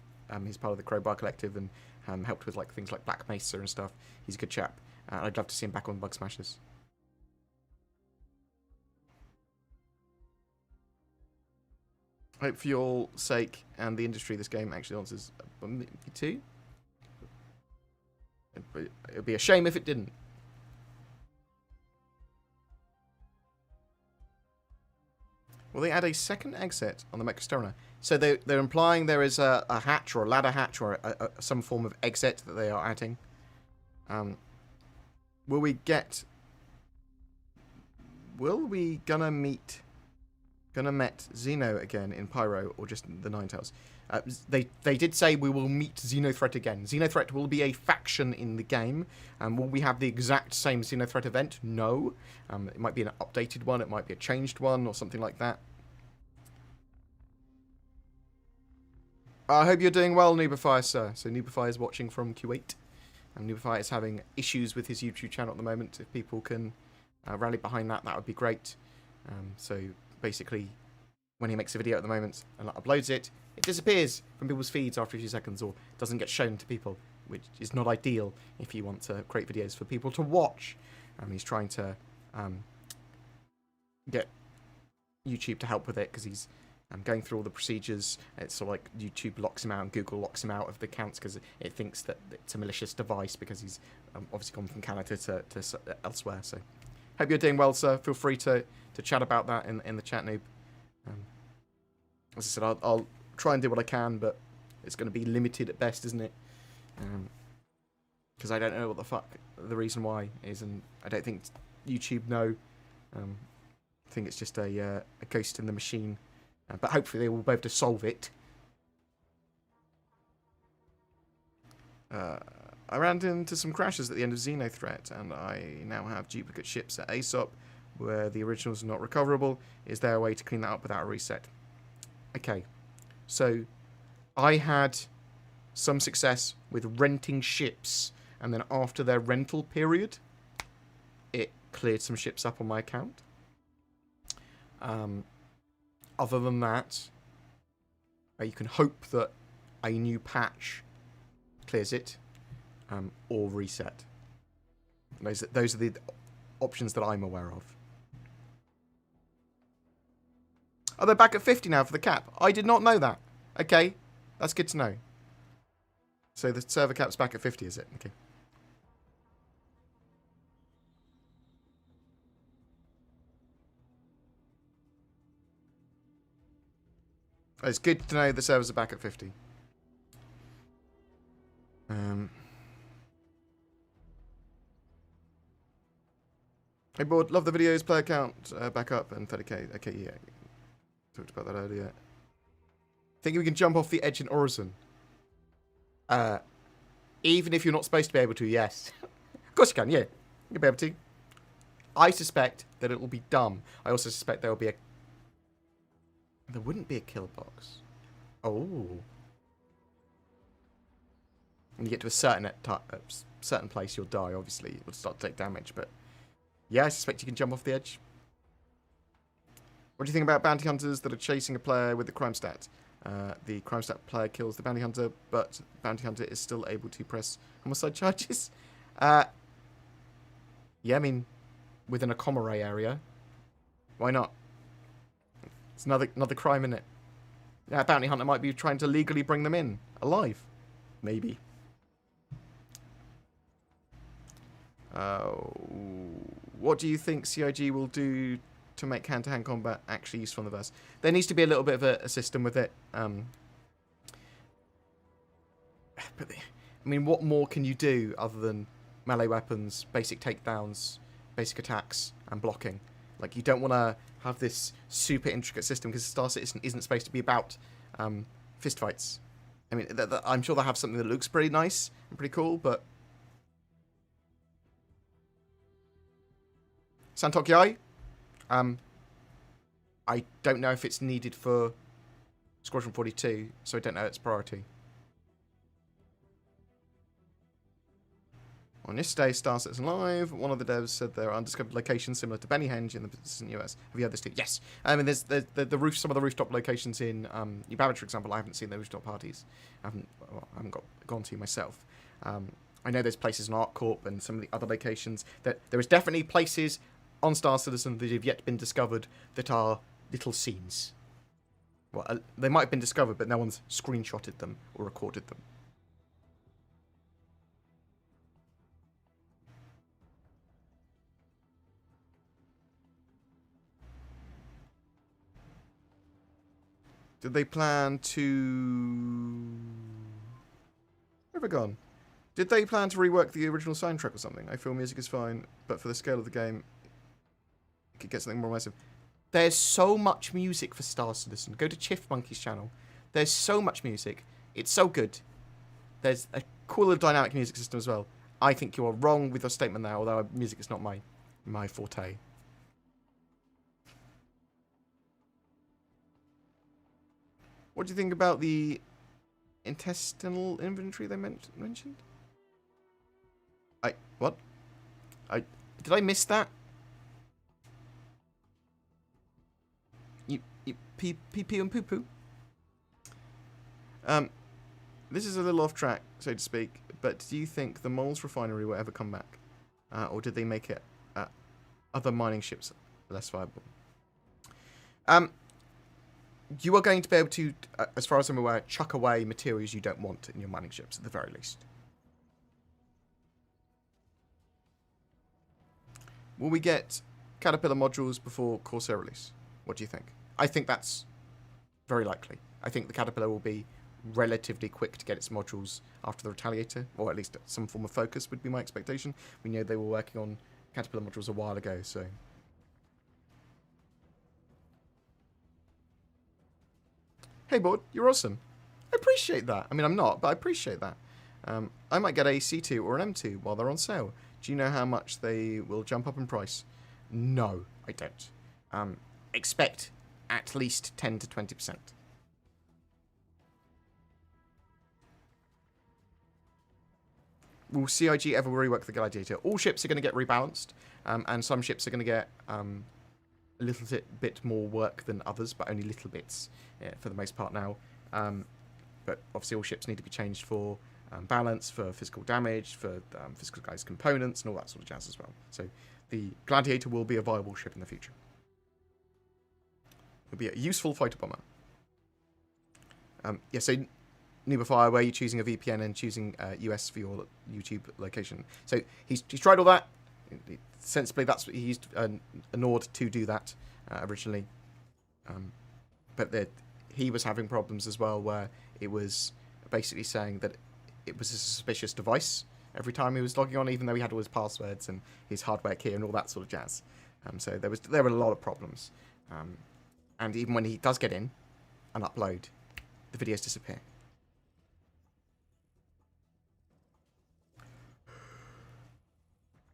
Speaker 1: He's part of the Crowbar Collective and helped with like things like Black Mesa and stuff. He's a good chap. I'd love to see him back on Bug Smashers. Hope for your sake and the industry this game actually answers me too. It'd be a shame if it didn't. Will they add a second exit on the Mechasterona? So they're implying there is a hatch or a ladder hatch or some form of exit that they are adding. Will we met Xeno again in Pyro or just the Ninetales? They did say we will meet XENOTHREAT again. XENOTHREAT will be a faction in the game. Will we have the exact same XENOTHREAT event? No. It might be an updated one, it might be a changed one, or something like that. I hope you're doing well, Noobify, sir. So Noobify is watching from Kuwait. And Noobify is having issues with his YouTube channel at the moment. If people can rally behind that, that would be great. So basically, when he makes a video at the moment and uploads it, it disappears from people's feeds after a few seconds or doesn't get shown to people, which is not ideal if you want to create videos for people to watch. He's trying to get YouTube to help with it because he's going through all the procedures. It's sort of like YouTube locks him out and Google locks him out of the accounts because it thinks that it's a malicious device because he's obviously gone from Canada to elsewhere. So hope you're doing well, sir. Feel free to chat about that in the chat, Noob. As I said, I'll try and do what I can, but it's going to be limited at best, isn't it? Because I don't know what the fuck the reason why is, and I don't think YouTube know. I think it's just a ghost in the machine. But hopefully they will be able to solve it. I ran into some crashes at the end of XENOTHREAT, and I now have duplicate ships at ASOP, where the originals are not recoverable. Is there a way to clean that up without a reset? Okay, so I had some success with renting ships, and then after their rental period, it cleared some ships up on my account. Other than that, you can hope that a new patch clears it, or reset. Those are the options that I'm aware of. Oh, they're back at 50 now for the cap. I did not know that. Okay, that's good to know. So the server cap's back at 50, is it? Okay. It's good to know the servers are back at 50. Hey, Bored, love the videos, player count back up and 30k. Okay, yeah. Talked about that earlier. Think we can jump off the edge in Horizon? Even if you're not supposed to be able to, yes. Of course you can, yeah. You'll be able to. I suspect that it will be dumb. I also suspect there will be a... There wouldn't be a kill box. Oh. When you get to a certain place, you'll die, obviously. You'll start to take damage, but... Yeah, I suspect you can jump off the edge. What do you think about bounty hunters that are chasing a player with the crime stat? The crime stat player kills the bounty hunter, but the bounty hunter is still able to press homicide charges. Yeah, I mean, within a comma ray area. Why not? It's another crime, isn't it? Yeah, bounty hunter might be trying to legally bring them in alive. Maybe. What do you think CIG will do to make hand-to-hand combat actually useful in the verse? There needs to be a little bit of a system with it. But I mean, what more can you do other than melee weapons, basic takedowns, basic attacks, and blocking? Like, you don't want to have this super intricate system because Star Citizen isn't supposed to be about fistfights. I mean, I'm sure they'll have something that looks pretty nice and pretty cool, but... Santokyai? I don't know if it's needed for Squadron 42, so I don't know its priority. On this day, Star Citizen Live, one of the devs said there are undiscovered locations similar to Bennyhenge in the US. Have you heard this too? Yes. I mean, there's the roof, some of the rooftop locations in New Babbage, for example. I haven't seen the rooftop parties. I haven't gone to myself. I know there's places in ArcCorp and some of the other locations that there is definitely places on Star Citizen that have yet been discovered that are little scenes. Well, they might have been discovered, but no one's screenshotted them or recorded them. Did they plan to... Where have I gone? Did they plan to rework the original soundtrack or something? I feel music is fine, but for the scale of the game, it could get something more immersive. There's so much music for Star Citizen. Go to Chiff Monkey's channel. There's so much music. It's so good. There's a cool little dynamic music system as well. I think you are wrong with your statement there, although music is not my forte. What do you think about the intestinal inventory they mentioned? What? Did I miss that? You pee and poo poo. This is a little off track, so to speak. But do you think the Moles refinery will ever come back, or did they make it other mining ships less viable? You are going to be able to, as far as I'm aware, chuck away materials you don't want in your mining ships, at the very least. Will we get Caterpillar modules before Corsair release? What do you think? I think that's very likely. I think the Caterpillar will be relatively quick to get its modules after the Retaliator, or at least some form of focus would be my expectation. We know they were working on Caterpillar modules a while ago, so... Hey, Bored, you're awesome. I appreciate that. I mean, I'm not, but I appreciate that. I might get a C2 or an M2 while they're on sale. Do you know how much they will jump up in price? No, I don't. Expect at least 10 to 20%. Will CIG ever rework the Gladiator? All ships are going to get rebalanced, and some ships are going to get a little bit more work than others, but only little bits for the most part now. But obviously all ships need to be changed for balance, for physical damage, for physical guys components, and all that sort of jazz as well. So the Gladiator will be a viable ship in the future. It'll be a useful fighter bomber. Yeah, so Nubifire, where you're choosing a VPN and choosing US for your YouTube location. So he's tried all that. Sensibly, that's what he used a Nord to do that originally. But he was having problems as well, where it was basically saying that it was a suspicious device every time he was logging on, even though he had all his passwords and his hardware key and all that sort of jazz. So there were a lot of problems. And even when he does get in and upload, the videos disappear.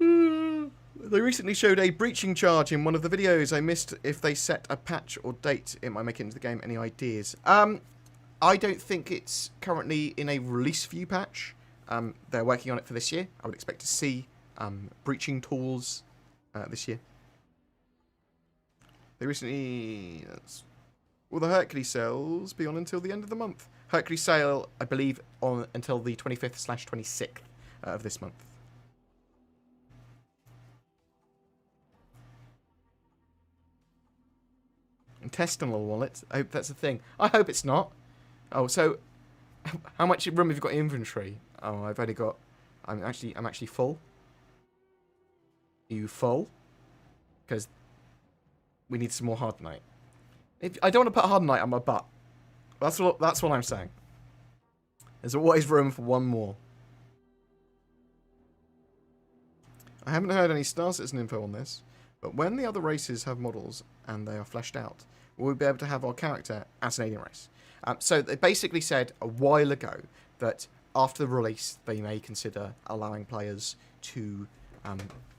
Speaker 1: They recently showed a breaching charge in one of the videos. I missed if they set a patch or date it might make it into the game. Any ideas? I don't think it's currently in a release view patch. They're working on it for this year. I would expect to see breaching tools this year. They recently... Will the Hercules sales be on until the end of the month? Hercules sale, I believe, on until the 25th/26th of this month. Intestinal wallet. I hope that's a thing. I hope it's not. Oh, so how much room have you got in inventory? Oh, I've only got. I'm actually full. Are you full? Because we need some more Hardenite. I don't want to put Hardenite on my butt. That's what I'm saying. There's always room for one more. I haven't heard any Star Citizen info on this, but when the other races have models and they are fleshed out, we'll be able to have our character as an alien race. So they basically said a while ago that after the release, they may consider allowing players to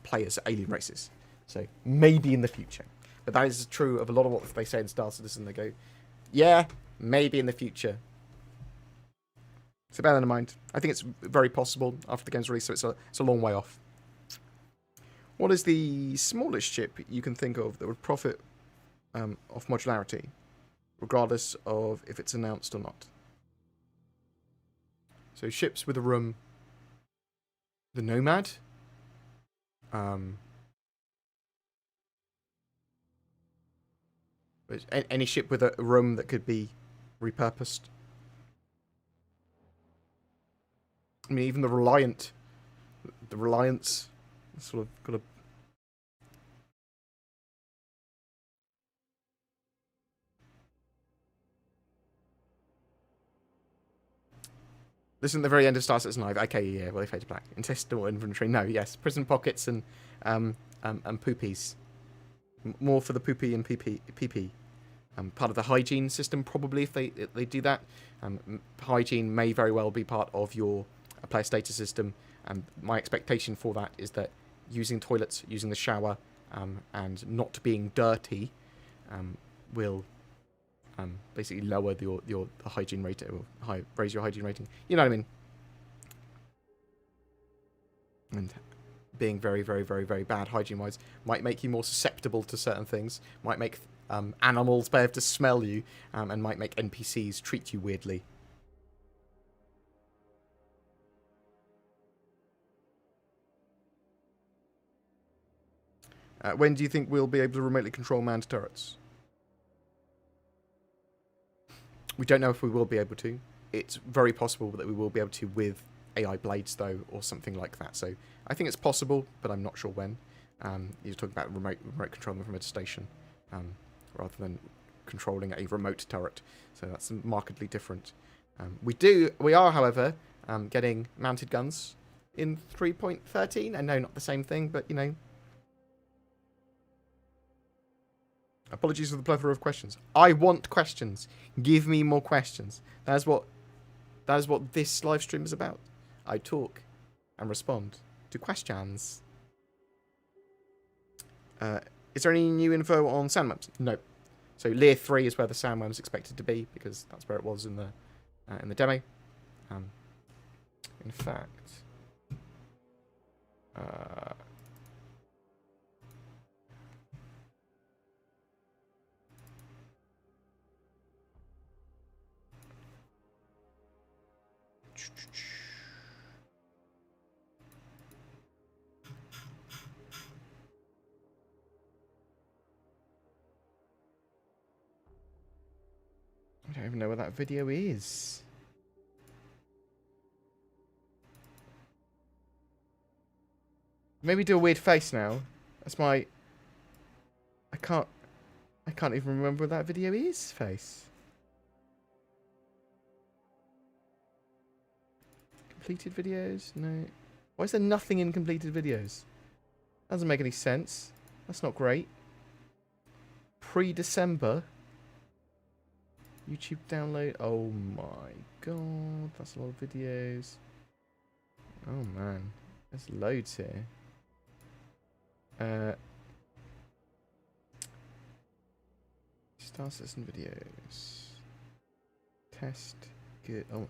Speaker 1: play as alien races. So maybe in the future. But that is true of a lot of what they say in Star Citizen. They go, yeah, maybe in the future. So bear that in mind. I think it's very possible after the game's release, so it's a long way off. What is the smallest ship you can think of that would profit off modularity, regardless of if it's announced or not? So ships with a room. The Nomad. Any ship with a room that could be repurposed. I mean, even the Reliance, sort of got a. This isn't the very end of Star Citizen Live. Okay, yeah, well, they fade to black. Intestinal inventory. No, yes, prison pockets and poopies. More for the poopy and pee. Part of the hygiene system, probably, if they do that. Hygiene may very well be part of your player status system, and my expectation for that is that using toilets, using the shower, and not being dirty will basically lower your hygiene rate, or raise your hygiene rating. You know what I mean? And being very, very, very, very bad hygiene-wise might make you more susceptible to certain things, might make animals be able to smell you, and might make NPCs treat you weirdly. When do you think we'll be able to remotely control manned turrets? We don't know if we will be able to. It's very possible that we will be able to with AI blades, though, or something like that. So I think it's possible, but I'm not sure when. You're talking about remote controlling from a station, rather than controlling a remote turret. So that's markedly different. We are, however, getting mounted guns in 3.13. I know not the same thing, but you know. Apologies for the plethora of questions. I want questions. Give me more questions. That is what this live stream is about. I talk and respond to questions. Is there any new info on sandworms? No. So Lear 3 is where the sandworm is expected to be, because that's where it was in the demo. In fact, I don't even know where that video is. Maybe do a weird face now. That's my... I can't even remember where that video is, face. Completed videos? No. Why is there nothing in completed videos? That doesn't make any sense. That's not great. Pre-December. YouTube download. Oh my god. That's a lot of videos. Oh man. There's loads here. Star Citizen videos. Test. Good. Oh.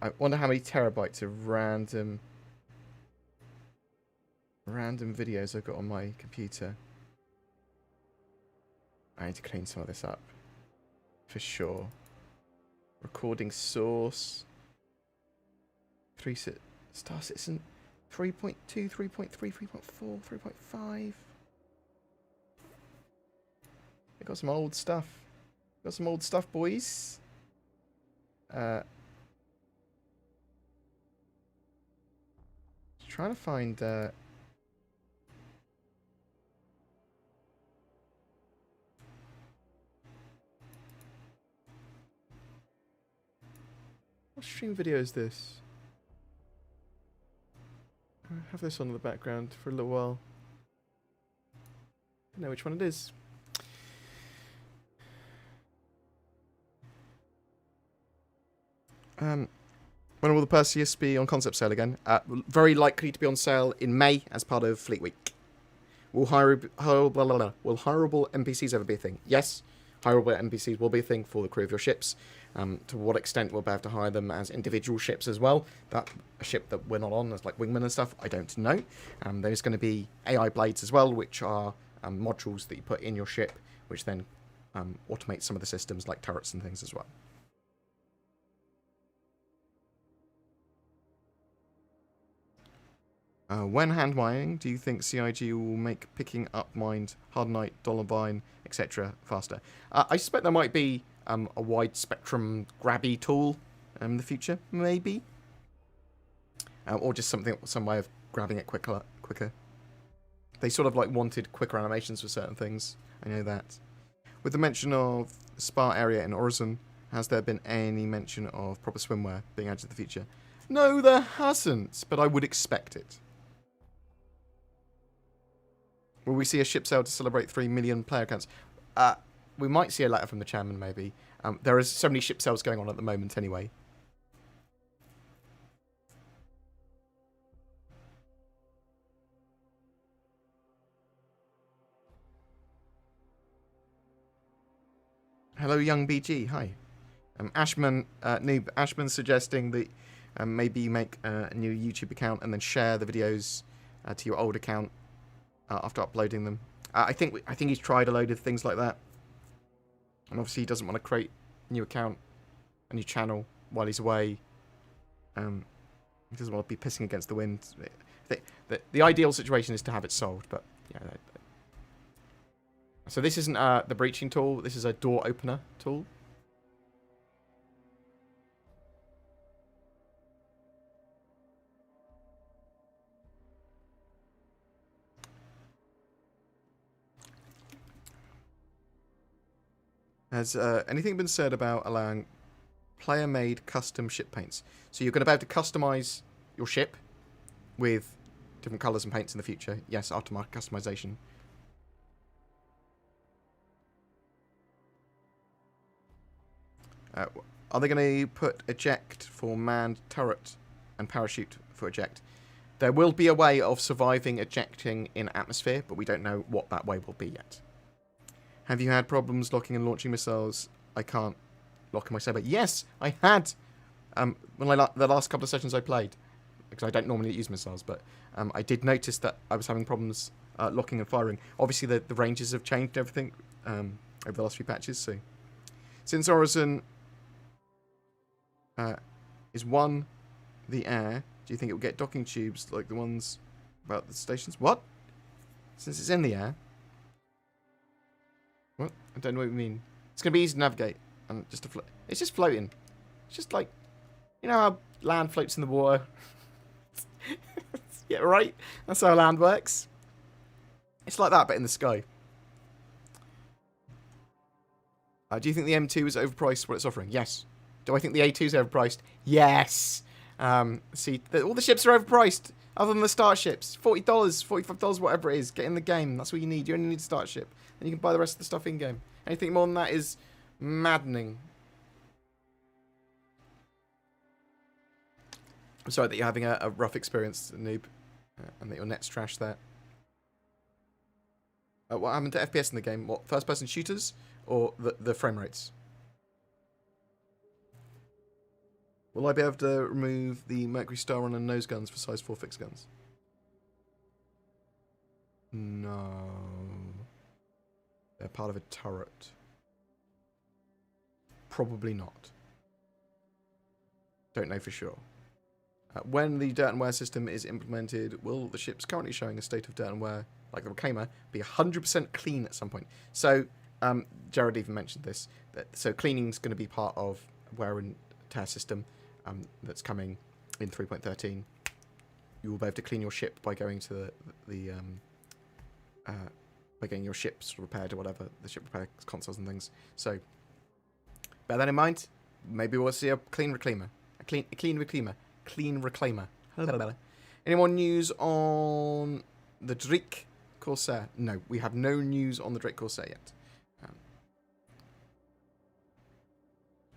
Speaker 1: I wonder how many terabytes of random videos I've got on my computer. I need to clean some of this up. For sure. Recording source. Star Citizen 3.2, 3.3, 3.4, 3.5. I got some old stuff. Got some old stuff, boys. Trying to find what stream video is this? I have this on in the background for a little while. I don't know which one it is. When will the Perseus be on concept sale again? Very likely to be on sale in May as part of Fleet Week. Will hireable NPCs ever be a thing? Yes, hireable NPCs will be a thing for the crew of your ships. To what extent we'll be able to hire them as individual ships as well. That a ship that we're not on, as like wingmen and stuff, I don't know. There's going to be AI blades as well, which are modules that you put in your ship, which then automate some of the systems like turrets and things as well. When hand mining, do you think CIG will make picking up mined, Hardnite, Dollarvine, etc. faster? I suspect there might be a wide spectrum grabby tool in the future, maybe. Or just some way of grabbing it quicker. They sort of like wanted quicker animations for certain things. I know that. With the mention of spa area in Horizon, has there been any mention of proper swimwear being added to the future? No, there hasn't, but I would expect it. Will we see a ship sale to celebrate 3 million player counts? We might see a letter from the chairman, maybe. There is so many ship sales going on at the moment, anyway. Hello, young BG. Hi. Ashman's suggesting that maybe you make a new YouTube account and then share the videos to your old account after uploading them. I think he's tried a load of things like that, and obviously he doesn't want to create a new account, a new channel while he's away. He doesn't want to be pissing against the wind. The ideal situation is to have it solved, but yeah. So this isn't the breaching tool. This is a door opener tool. Has anything been said about allowing player-made custom ship paints? So you're going to be able to customize your ship with different colors and paints in the future. Yes, aftermarket customization. Are they going to put eject for manned turret and parachute for eject? There will be a way of surviving ejecting in atmosphere, but we don't know what that way will be yet. Have you had problems locking and launching missiles? I can't lock in my saber. Yes, I had. The last couple of sessions I played, because I don't normally use missiles, but I did notice that I was having problems locking and firing. Obviously, the ranges have changed everything over the last few patches. So, since Horizon is one the air, do you think it will get docking tubes like the ones about the stations? What? Since it's in the air. What? I don't know what you mean. It's going to be easy to navigate. And just it's just floating. It's just like, you know how land floats in the water? Yeah, right? That's how land works. It's like that, but in the sky. Do you think the M2 is overpriced for what it's offering? Yes. Do I think the A2 is overpriced? Yes. See, all the ships are overpriced, other than the start ships. $40, $45, whatever it is. Get in the game. That's what you need. You only need a start ship. And you can buy the rest of the stuff in-game. Anything more than that is maddening. I'm sorry that you're having a rough experience, noob. And that your net's trash there. What happened to FPS in the game? What, first-person shooters? Or the frame rates? Will I be able to remove the Mercury Star on and nose guns for size 4 fixed guns? No. They're part of a turret. Probably not. Don't know for sure. When the dirt and wear system is implemented, will the ships currently showing a state of dirt and wear, like the Reclaimer, be 100% clean at some point? So, Jared even mentioned this. So cleaning is going to be part of wear and tear system that's coming in 3.13. You will be able to clean your ship by going to by getting your ships repaired or whatever, the ship repair consoles and things. So, bear that in mind. Maybe we'll see a clean Reclaimer. A clean Reclaimer. Clean Reclaimer. Any more news on the Drake Corsair? No, we have no news on the Drake Corsair yet.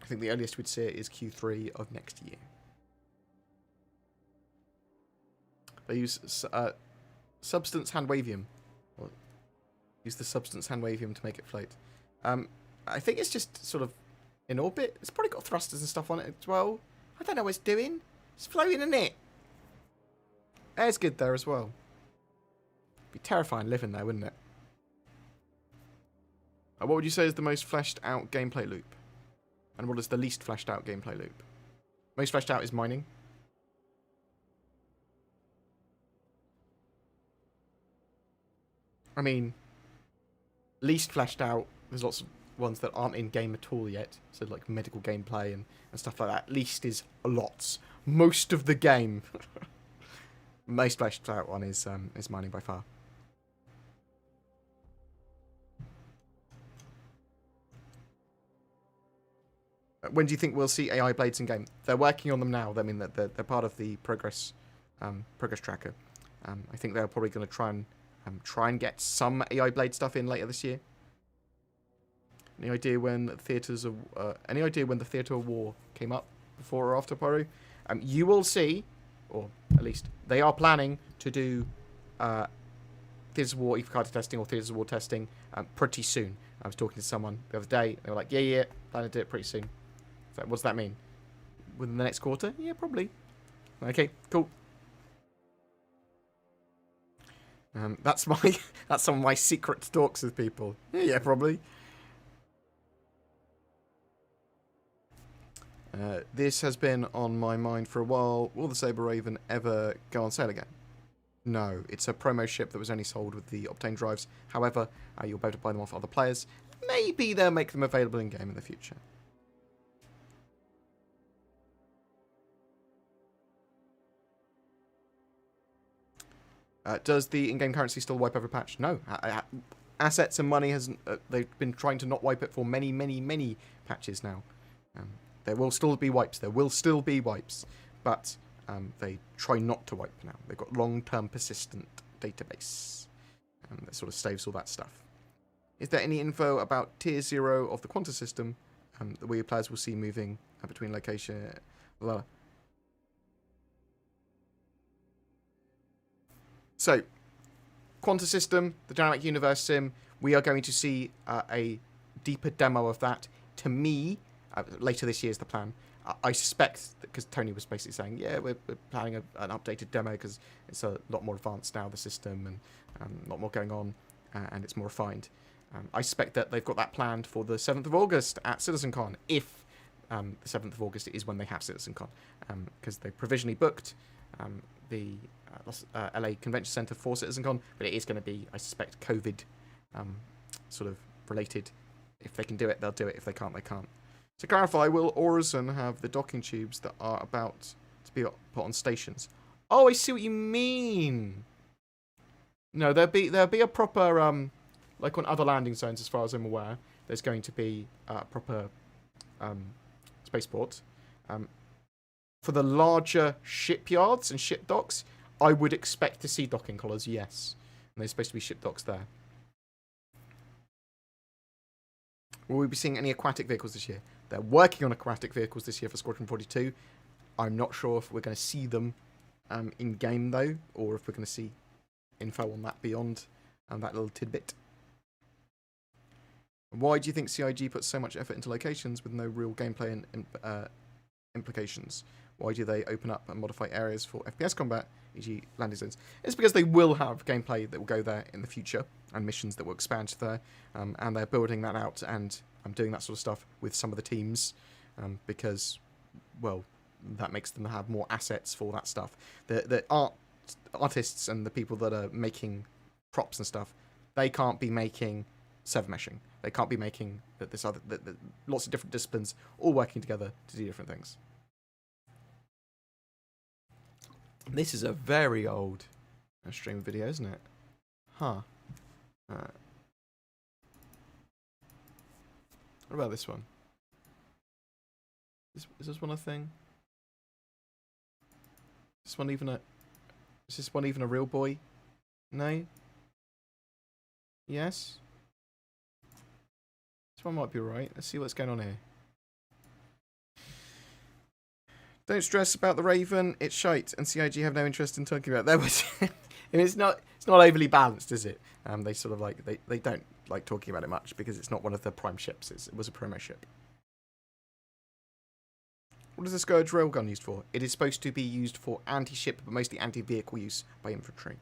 Speaker 1: I think the earliest we'd see it is Q3 of next year. They use substance handwavium. Or use the substance handwavium to make it float. I think it's just sort of in orbit. It's probably got thrusters and stuff on it as well. I don't know what it's doing. It's floating, isn't it? Air's good there as well. Be terrifying living there, wouldn't it? What would you say is the most fleshed out gameplay loop? And what is the least fleshed out gameplay loop? Most fleshed out is mining. I mean, least fleshed out. There's lots of ones that aren't in game at all yet. So like medical gameplay and stuff like that. Least is lots. Most of the game. Most fleshed out one is mining by far. When do you think we'll see AI blades in game? They're working on them now. I mean, they're part of the progress tracker. I think they're probably going to try and get some AI blade stuff in later this year. Any idea when the theatres of the theatre of war came up before or after Pyro? You will see, or at least they are planning to do theatres of war Evocarta testing or theatres of war testing pretty soon. I was talking to someone the other day. They were like, yeah, planning to do it pretty soon. So what does that mean? Within the next quarter? Yeah, probably. Okay, cool. That's some of my secret talks with people. Yeah, probably. This has been on my mind for a while. Will the Saber Raven ever go on sale again? No, it's a promo ship that was only sold with the Octane drives. However, you'll be able to buy them off other players. Maybe they'll make them available in game in the future. Does the in-game currency still wipe every patch? No. Assets and money hasn't. They've been trying to not wipe it for many, many, many patches now. There will still be wipes. There will still be wipes, but they try not to wipe now. They've got long-term persistent database that sort of saves all that stuff. Is there any info about Tier 0 of the Quanta system that we players will see moving between location? So, Quanta system, the Dynamic Universe sim, we are going to see a deeper demo of that. To me, later this year is the plan. I suspect, because Tony was basically saying, yeah, we're planning an updated demo because it's a lot more advanced now, the system, and a lot more going on, and it's more refined. I suspect that they've got that planned for the 7th of August at CitizenCon, if the 7th of August is when they have CitizenCon, because they provisionally booked the LA Convention Center for CitizenCon, but it is going to be, I suspect, COVID sort of related. If they can do it, they'll do it. If they can't, they can't. To clarify, will Orison have the docking tubes that are about to be put on stations? Oh, I see what you mean. No, there'll be a proper like on other landing zones, as far as I'm aware. There's going to be a proper spaceport. For the larger shipyards and ship docks, I would expect to see docking collars, yes. And there's supposed to be ship docks there. Will we be seeing any aquatic vehicles this year? They're working on aquatic vehicles this year for Squadron 42. I'm not sure if we're going to see them in-game, though, or if we're going to see info on that beyond that little tidbit. Why do you think CIG puts so much effort into locations with no real gameplay and implications? Why do they open up and modify areas for FPS combat, e.g. landing zones? It's because they will have gameplay that will go there in the future, and missions that will expand there, and they're building that out, and I'm doing that sort of stuff with some of the teams, because, well, that makes them have more assets for that stuff. The artists and the people that are making props and stuff, they can't be making server meshing. They can't be making lots of different disciplines all working together to do different things. This is a very old stream video, isn't it? Huh. What about this one? Is this one a thing? Is this one even a real boy? No? Yes? This one might be right. Let's see what's going on here. Don't stress about the Raven, it's shite, and CIG have no interest in talking about that. It's not overly balanced, is it? They sort of like they don't like talking about it much because it's not one of the prime ships. It was a promo ship. What is the Scourge railgun used for? It is supposed to be used for anti-ship, but mostly anti-vehicle use by infantry.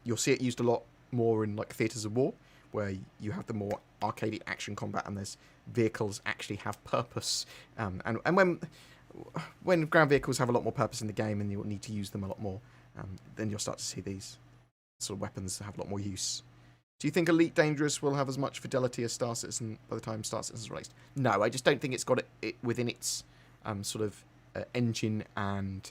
Speaker 1: You'll see it used a lot more in like theatres of war, where you have the more arcadey action combat, and there's vehicles actually have purpose. And when when ground vehicles have a lot more purpose in the game and you'll need to use them a lot more, then you'll start to see these sort of weapons have a lot more use. Do you think Elite Dangerous will have as much fidelity as Star Citizen by the time Star Citizen is released? No, I just don't think it's got it within its sort of engine, and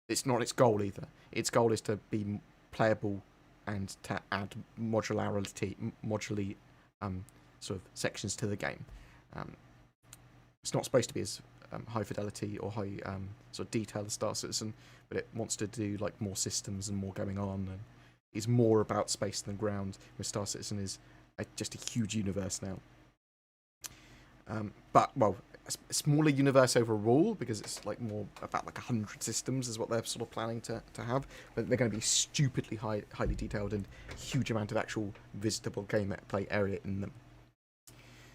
Speaker 1: it's not its goal either. Its goal is to be playable and to add modularly sort of sections to the game. It's not supposed to be as high fidelity or high sort of detail as Star Citizen, but it wants to do like more systems and more going on, and is more about space than ground. Where Star Citizen is just a huge universe now. But well, a smaller universe overall, because it's like more about like 100 systems is what they're sort of planning to have. But they're going to be stupidly highly detailed and huge amount of actual visitable gameplay area in them.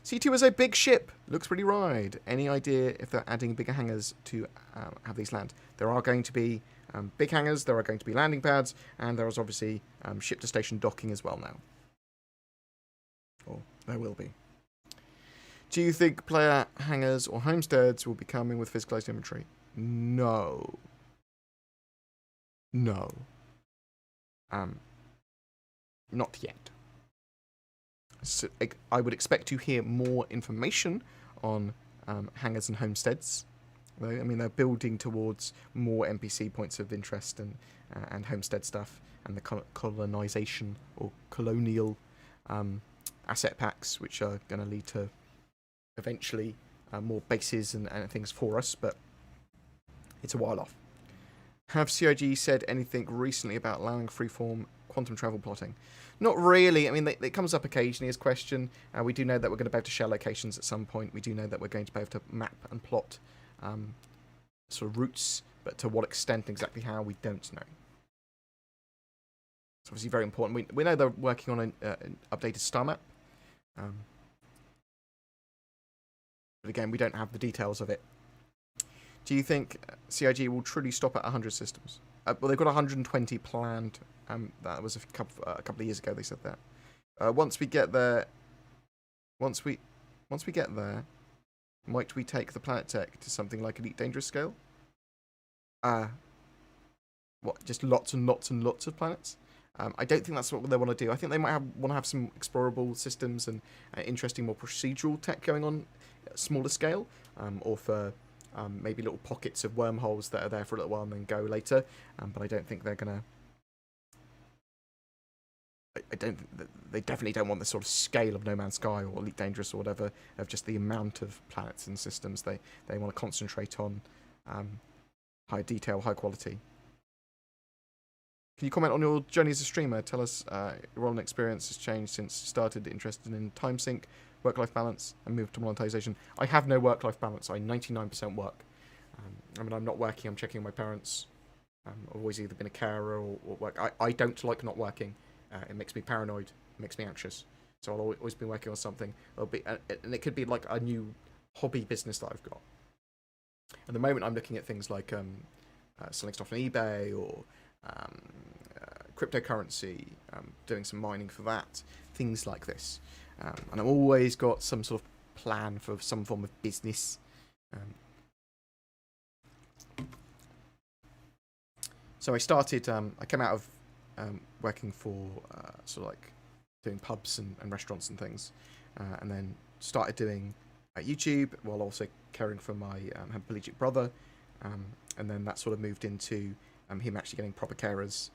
Speaker 1: C2 is a big ship. Looks pretty wide. Any idea if they're adding bigger hangars to have these land? There are going to be big hangars, there are going to be landing pads, and there is obviously ship-to-station docking as well now. Or there will be. Do you think player hangars or homesteads will be coming with physicalized inventory? No. No. Not yet. So I would expect to hear more information on hangars and homesteads. I mean, they're building towards more NPC points of interest and homestead stuff, and the colonization or colonial asset packs, which are going to lead to eventually more bases and things for us, but it's a while off. Have CIG said anything recently about allowing freeform quantum travel plotting? Not really. I mean, it comes up occasionally as a question. We do know that we're going to be able to share locations at some point. We do know that we're going to be able to map and plot sort of routes, but to what extent and exactly how, we don't know. It's obviously very important. We know they're working on an updated star map. But again, we don't have the details of it. Do you think CIG will truly stop at 100 systems? Well, they've got 120 planned. That was a couple of years ago. They said that. Once we get there, might we take the Planet Tech to something like Elite Dangerous scale? What? Just lots and lots and lots of planets? I don't think that's what they want to do. I think they might want to have some explorable systems and interesting, more procedural tech going on at smaller scale, or for maybe little pockets of wormholes that are there for a little while and then go later. But I don't think they're gonna. They definitely don't want the sort of scale of No Man's Sky or Elite Dangerous or whatever, of just the amount of planets and systems. They want to concentrate on high detail, high quality. Can you comment on your journey as a streamer? Tell us your role and experience has changed since you started interested in time sync, work-life balance, and moved to monetization. I have no work-life balance. I 99% work. I mean, I'm not working. I'm checking on my parents. I've always either been a carer or work. I don't like not working. It makes me paranoid. It makes me anxious. So I'll always be working on something. And it could be like a new hobby business that I've got. At the moment, I'm looking at things like selling stuff on eBay or cryptocurrency, doing some mining for that, things like this. And I've always got some sort of plan for some form of business. So I started, I came out of working for sort of like doing pubs and restaurants and things, and then started doing YouTube while also caring for my hemiplegic brother, and then that sort of moved into him actually getting proper carers,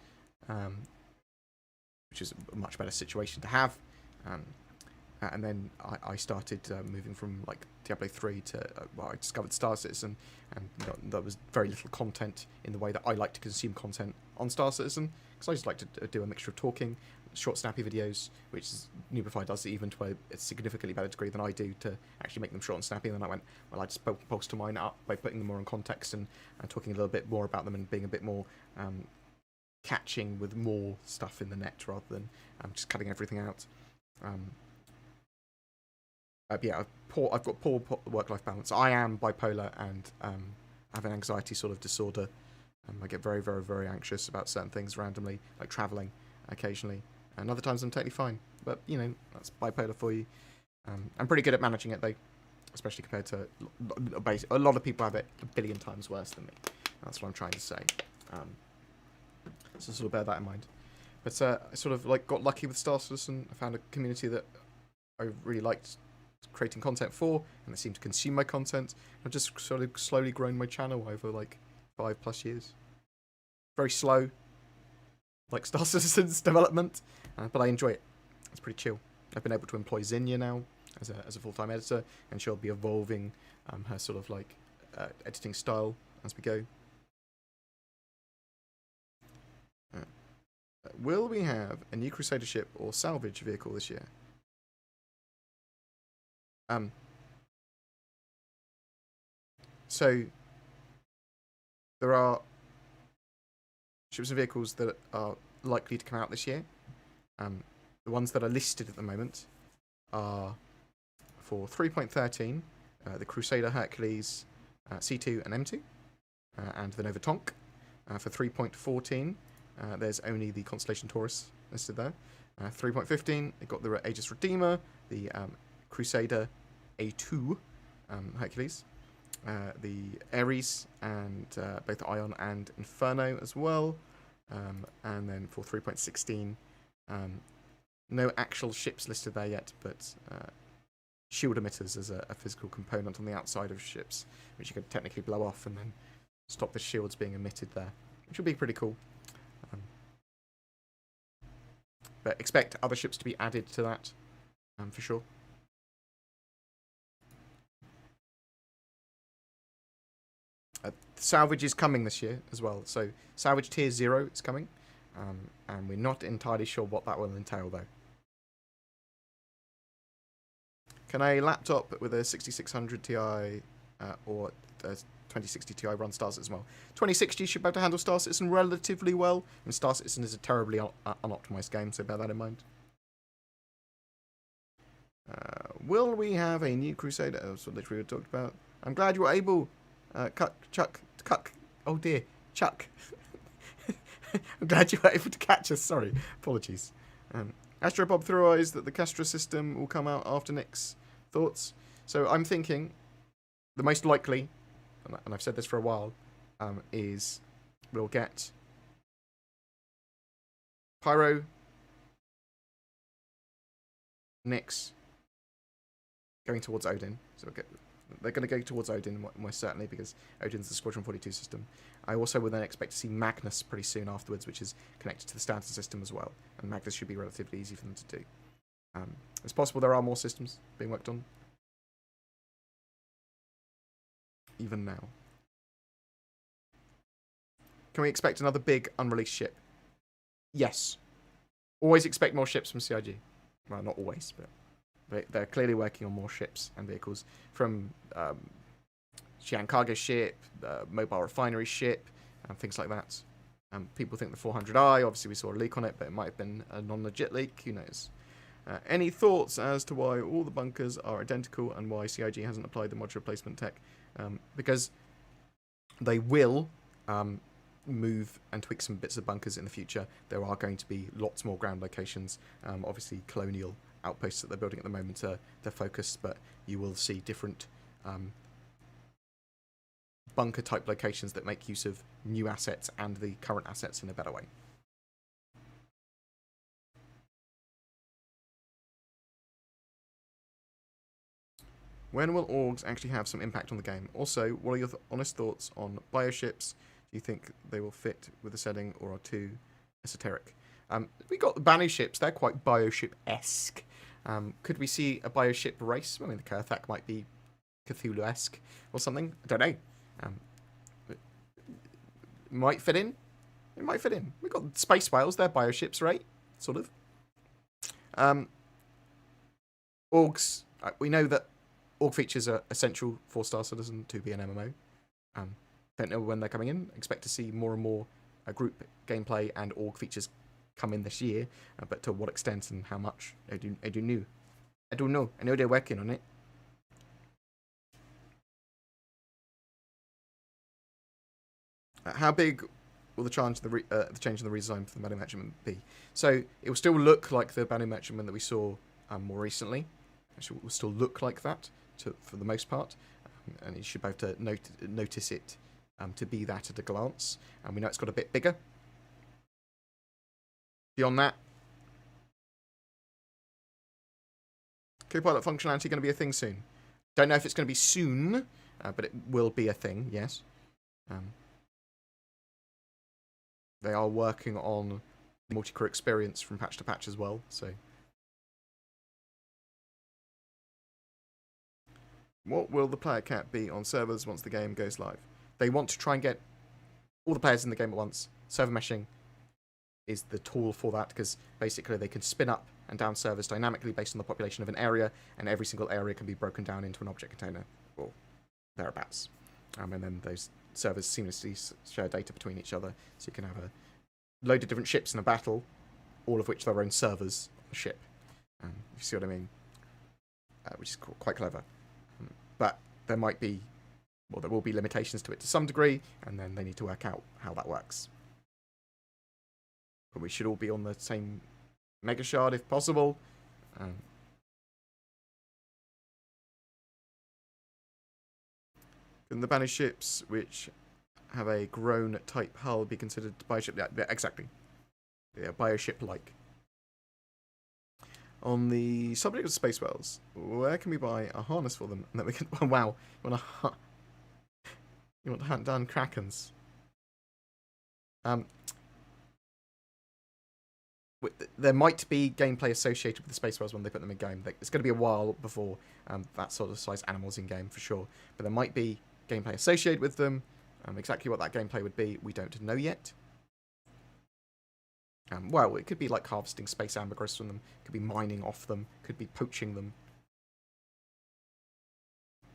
Speaker 1: which is a much better situation to have. And then I started moving from like Diablo 3 to, well, I discovered Star Citizen, and there was very little content in the way that I like to consume content on Star Citizen, because I just like to do a mixture of talking, short snappy videos, which Noobrify does even to a significantly better degree than I do to actually make them short and snappy. And then I went, well, I just bolster mine up by putting them more in context and talking a little bit more about them and being a bit more catching with more stuff in the net rather than just cutting everything out. Yeah, I've got poor work-life balance. I am bipolar and have an anxiety sort of disorder. I get very, very, very anxious about certain things randomly, like travelling occasionally. And other times I'm totally fine. But, you know, that's bipolar for you. I'm pretty good at managing it, though. especially compared to a lot of people have it a billion times worse than me. That's what I'm trying to say. So sort of bear that in mind. But I sort of like got lucky with Star Citizen. I found a community that I really liked creating content for, and they seem to consume my content. I've just sort of slowly grown my channel over like 5+ years. Very slow, like Star Citizen's development, but I enjoy it. It's pretty chill. I've been able to employ Zinnia now as a full-time editor, and she'll be evolving her sort of like editing style as we go. Will we have a new Crusader ship or salvage vehicle this year? So there are ships and vehicles that are likely to come out this year. The ones that are listed at the moment are for 3.13, the Crusader Hercules C2 and M2, and the Nova Tonk. For 3.14, there's only the Constellation Taurus listed there. 3.15, they've got the Aegis Redeemer, the Crusader A2 Hercules, the Ares, and both Ion and Inferno as well. And then for 3.16, no actual ships listed there yet, but shield emitters as a physical component on the outside of ships, which you could technically blow off and then stop the shields being emitted there, which would be pretty cool. But expect other ships to be added to that, for sure. Salvage is coming this year as well, so Salvage Tier 0 is coming, and we're not entirely sure what that will entail though. Can a laptop with a 6600 Ti or a 2060 Ti run Star Citizen well? 2060 should be able to handle Star Citizen relatively well, and Star Citizen is a terribly unoptimized game, so bear that in mind. Will we have a new Crusader? That's what literally we talked about. I'm glad you were able, Chuck. Oh dear, Chuck. I'm glad you were able to catch us. Sorry, apologies. Astrobob theorized that the Castra system will come out after Nick's thoughts. So I'm thinking the most likely, and I've said this for a while, is we'll get Pyro, Nyx going towards Odin. So they're going to go towards Odin most certainly, because Odin's the Squadron 42 system. I also would then expect to see Magnus pretty soon afterwards, which is connected to the standard system as well. And Magnus should be relatively easy for them to do. It's possible there are more systems being worked on, even now. Can we expect another big unreleased ship? Yes. Always expect more ships from CIG. Well, not always, but they're clearly working on more ships and vehicles, from Xi'an cargo ship, mobile refinery ship, and things like that. People think the 400i, obviously we saw a leak on it, but it might have been a non-legit leak, who knows. Any thoughts as to why all the bunkers are identical and why CIG hasn't applied the modular replacement tech? Because they will move and tweak some bits of bunkers in the future. There are going to be lots more ground locations. Obviously, colonial outposts that they're building at the moment are their focus, but you will see different bunker-type locations that make use of new assets and the current assets in a better way. When will orgs actually have some impact on the game? Also, what are your honest thoughts on bioships? Do you think they will fit with the setting or are too esoteric? We got the Banu ships, they're quite bioship-esque. Could we see a bioship race? I mean, the Kurthak might be Cthulhu-esque or something. I don't know. It might fit in. It might fit in. We've got space whales, they're bioships, right? Sort of. Orgs, we know that org features are essential for Star Citizen to be an MMO. Don't know when they're coming in. Expect to see more and more group gameplay and org features come in this year, but to what extent and how much, I don't know. I don't know. I know they're working on it. How big will the change in the redesign for the Banu Merchantman be? So it will still look like the Banu Merchantman that we saw more recently. Actually, it will still look like that. for the most part, and you should be able to notice it to be that at a glance. And we know it's got a bit bigger. Beyond that, Copilot functionality going to be a thing soon. Don't know if it's going to be soon, but it will be a thing, yes. They are working on multi-core experience from patch to patch as well, so. What will the player cap be on servers once the game goes live? They want to try and get all the players in the game at once. Server meshing is the tool for that, because basically they can spin up and down servers dynamically based on the population of an area, and every single area can be broken down into an object container, or thereabouts. And then those servers seamlessly share data between each other, so you can have a load of different ships in a battle, all of which are their own servers on the ship. You see what I mean? Which is quite clever. But there might be, well, there will be limitations to it to some degree, and then they need to work out how that works. But we should all be on the same mega shard if possible. Can the banished ships, which have a grown type hull, be considered bioship? Yeah, exactly. Yeah, bioship-like. On the subject of space whales, where can we buy a harness for them? And then we can. Oh, wow, you want to hunt down krakens? There might be gameplay associated with the space whales when they put them in game. It's going to be a while before that sort of size animals in game for sure. But there might be gameplay associated with them. Exactly what that gameplay would be, we don't know yet. Well, it could be like harvesting space ambergris from them. It could be mining off them. It could be poaching them.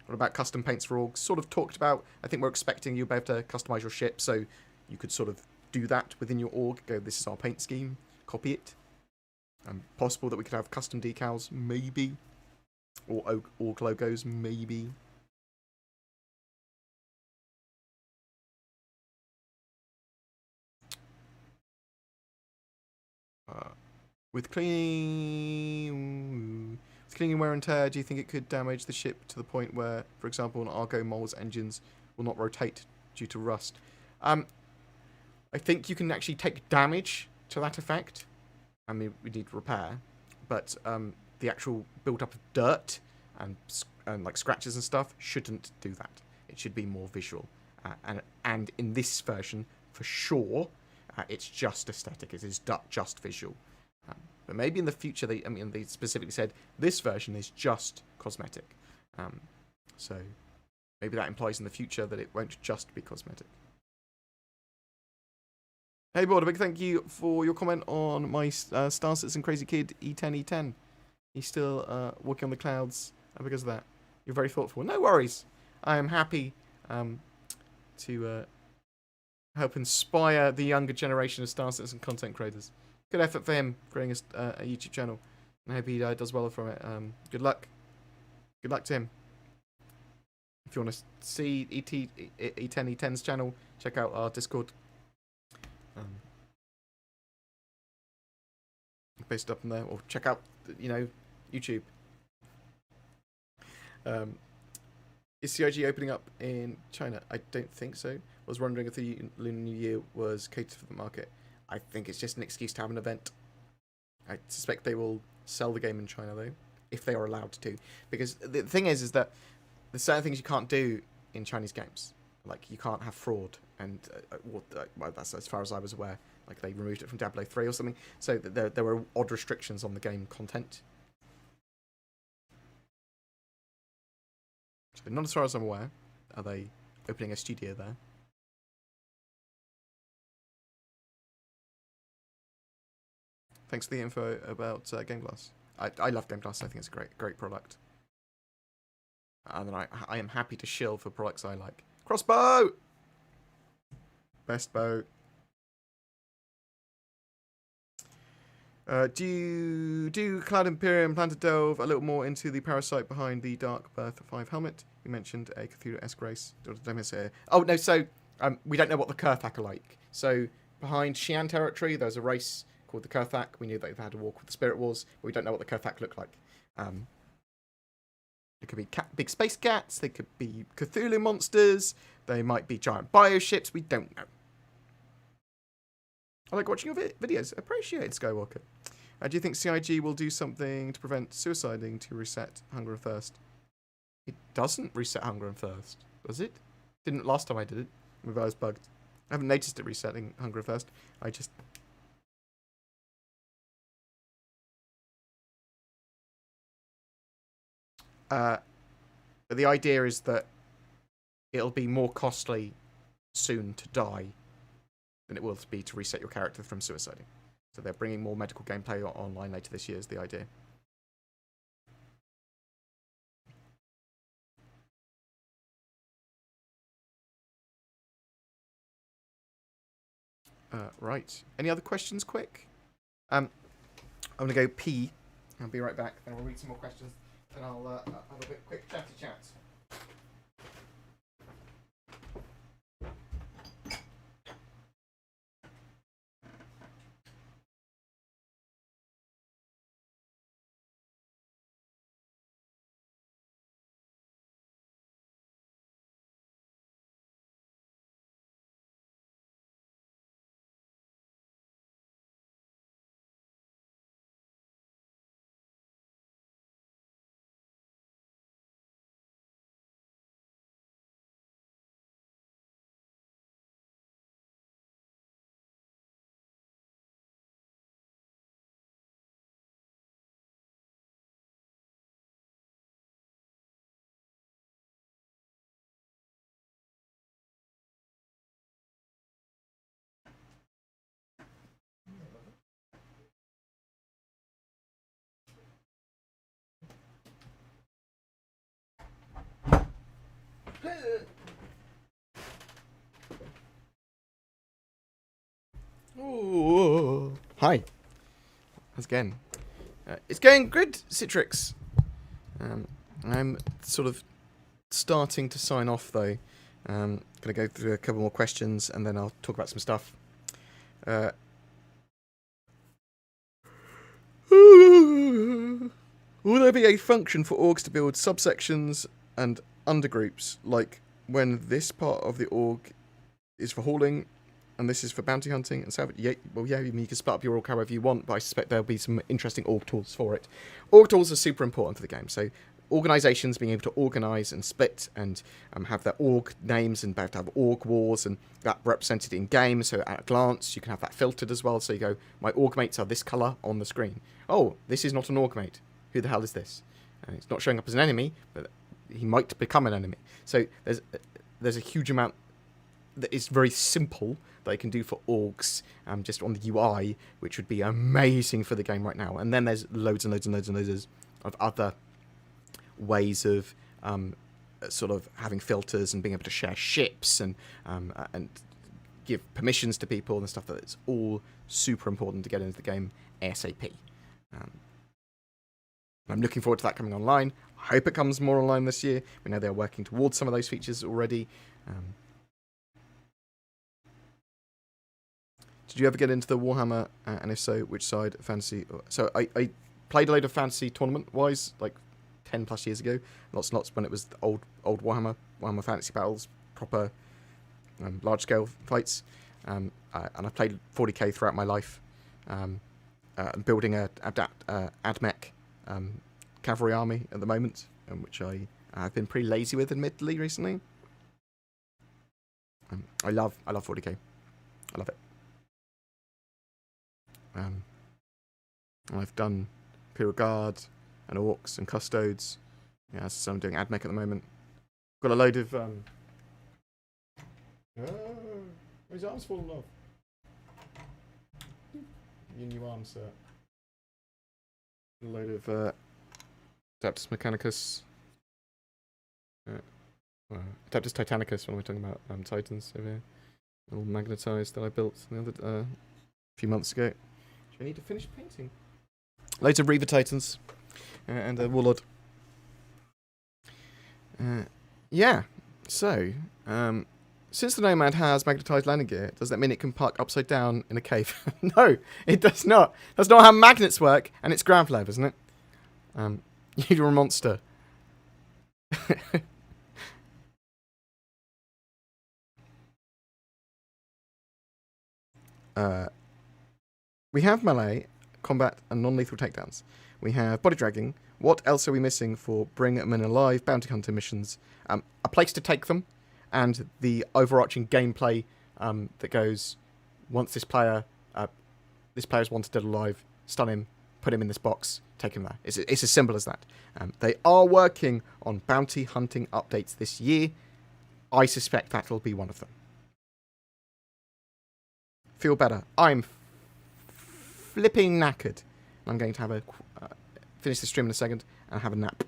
Speaker 1: What about custom paints for orgs? Sort of talked about. I think we're expecting you'll be able to customize your ship, so you could sort of do that within your org. Go, this is our paint scheme. Copy it. Possible that we could have custom decals, maybe. Or org logos, maybe. With cleaning wear and tear, do you think it could damage the ship to the point where, for example, an Argo Mole's engines will not rotate due to rust? I think you can actually take damage to that effect. I mean, we need repair, but the actual build-up of dirt and like scratches and stuff shouldn't do that. It should be more visual, and in this version, for sure, it's just aesthetic. It is just visual. But maybe in the future, they specifically said this version is just cosmetic. So maybe that implies in the future that it won't just be cosmetic. Hey, Board, a big thank you for your comment on my Star Citizen Crazy Kid E10. He's still walking on the clouds because of that. You're very thoughtful. No worries. I am happy to help inspire the younger generation of Star Citizen content creators. Good effort for him creating a YouTube channel. And I hope he does well from it. Good luck. Good luck to him. If you want to see E10's channel, check out our Discord. Based up in there, or check out, YouTube. Is CIG opening up in China? I don't think so. I was wondering if the Lunar New Year was catered for the market. I think it's just an excuse to have an event. I suspect they will sell the game in China, though, if they are allowed to. Because the thing is that there's certain things you can't do in Chinese games. Like, you can't have fraud, and well, that's as far as I was aware. Like, they removed it from Diablo 3 or something. So there were odd restrictions on the game content. So not as far as I'm aware are they opening a studio there. Thanks for the info about Game Glass. I love Game Glass. I think it's a great product. And then I am happy to shill for products I like. Crossbow! Best bow. Do Cloud Imperium plan to delve a little more into the parasite behind the Dark Birth 5 helmet? You mentioned a Cthulhu-esque race. Oh, no, so we don't know what the Kurthak are like. So behind Xi'an territory, there's a race called the Kurthak. We knew they've had a walk with the Spirit Wars, but we don't know what the Kurthak look like. There could be big space cats. They could be Cthulhu monsters. They might be giant bioships. We don't know. I like watching your videos. Appreciate it, Skywalker. Do you think CIG will do something to prevent suiciding to reset Hunger and Thirst? It doesn't reset Hunger and Thirst, does it? Didn't last time I did it. Maybe I was bugged. I haven't noticed it resetting Hunger and Thirst. I just... But the idea is that it'll be more costly soon to die than it will be to reset your character from suiciding. So they're bringing more medical gameplay online later this year is the idea. Right. Any other questions quick? I'm going to go pee. I'll be right back. Then we'll read some more questions. And I'll have a bit quick chatty chat. Ooh. Hi. How's it going? It's going good, Citrix. I'm sort of starting to sign off, though. Going to go through a couple more questions, and then I'll talk about some stuff. Will there be a function for orgs to build subsections and undergroups, like when this part of the org is for hauling, and this is for bounty hunting and salvage? Yeah, well, yeah, you can split up your org however you want, but I suspect there'll be some interesting org tools for it. Org tools are super important for the game, so organisations being able to organise and split and have their org names and have org wars and that represented in game, so at a glance you can have that filtered as well, so you go, my org mates are this colour on the screen. Oh, this is not an org mate. Who the hell is this? And it's not showing up as an enemy, but he might become an enemy. So there's a huge amount that is very simple that I can do for orgs just on the UI, which would be amazing for the game right now. And then there's loads and loads and loads and loads of other ways of sort of having filters and being able to share ships and give permissions to people and stuff. That's all super important to get into the game ASAP. I'm looking forward to that coming online. I hope it comes more online this year. We know they're working towards some of those features already. Did you ever get into the Warhammer? And if so, which side? Fantasy? So I played a load of fantasy tournament-wise, like 10 plus years ago. Lots and lots when it was the old Warhammer fantasy battles, proper large-scale fights. And I played 40k throughout my life. Building a AdMech cavalry army at the moment, which I've been pretty lazy with, admittedly, recently. I love 40k. I love it. I've done Imperial Guard and Orcs and Custodes. Yeah, so I'm doing AdMech at the moment. Got a load of his arm's fallen off. Your new arm, sir. A load of Adaptus Mechanicus. Adaptus Titanicus, when we're talking about Titans over here. All magnetised that I built the other a few months ago. Which I need to finish painting. Loads of Reaver Titans. And a Warlord. Yeah, so since the Nomad has magnetised landing gear, does that mean it can park upside down in a cave? No, it does not. That's not how magnets work, and it's grav lab, isn't it? You're a monster. We have melee, combat, and non-lethal takedowns. We have body dragging. What else are we missing for Bring 'em in Alive bounty hunter missions? A place to take them, and the overarching gameplay that goes once this player's wanted dead alive, stun him, put him in this box, take him there. It's as simple as that. They are working on bounty hunting updates this year. I suspect that'll be one of them. Feel better. I'm flipping knackered. I'm going to have finish the stream in a second and have a nap.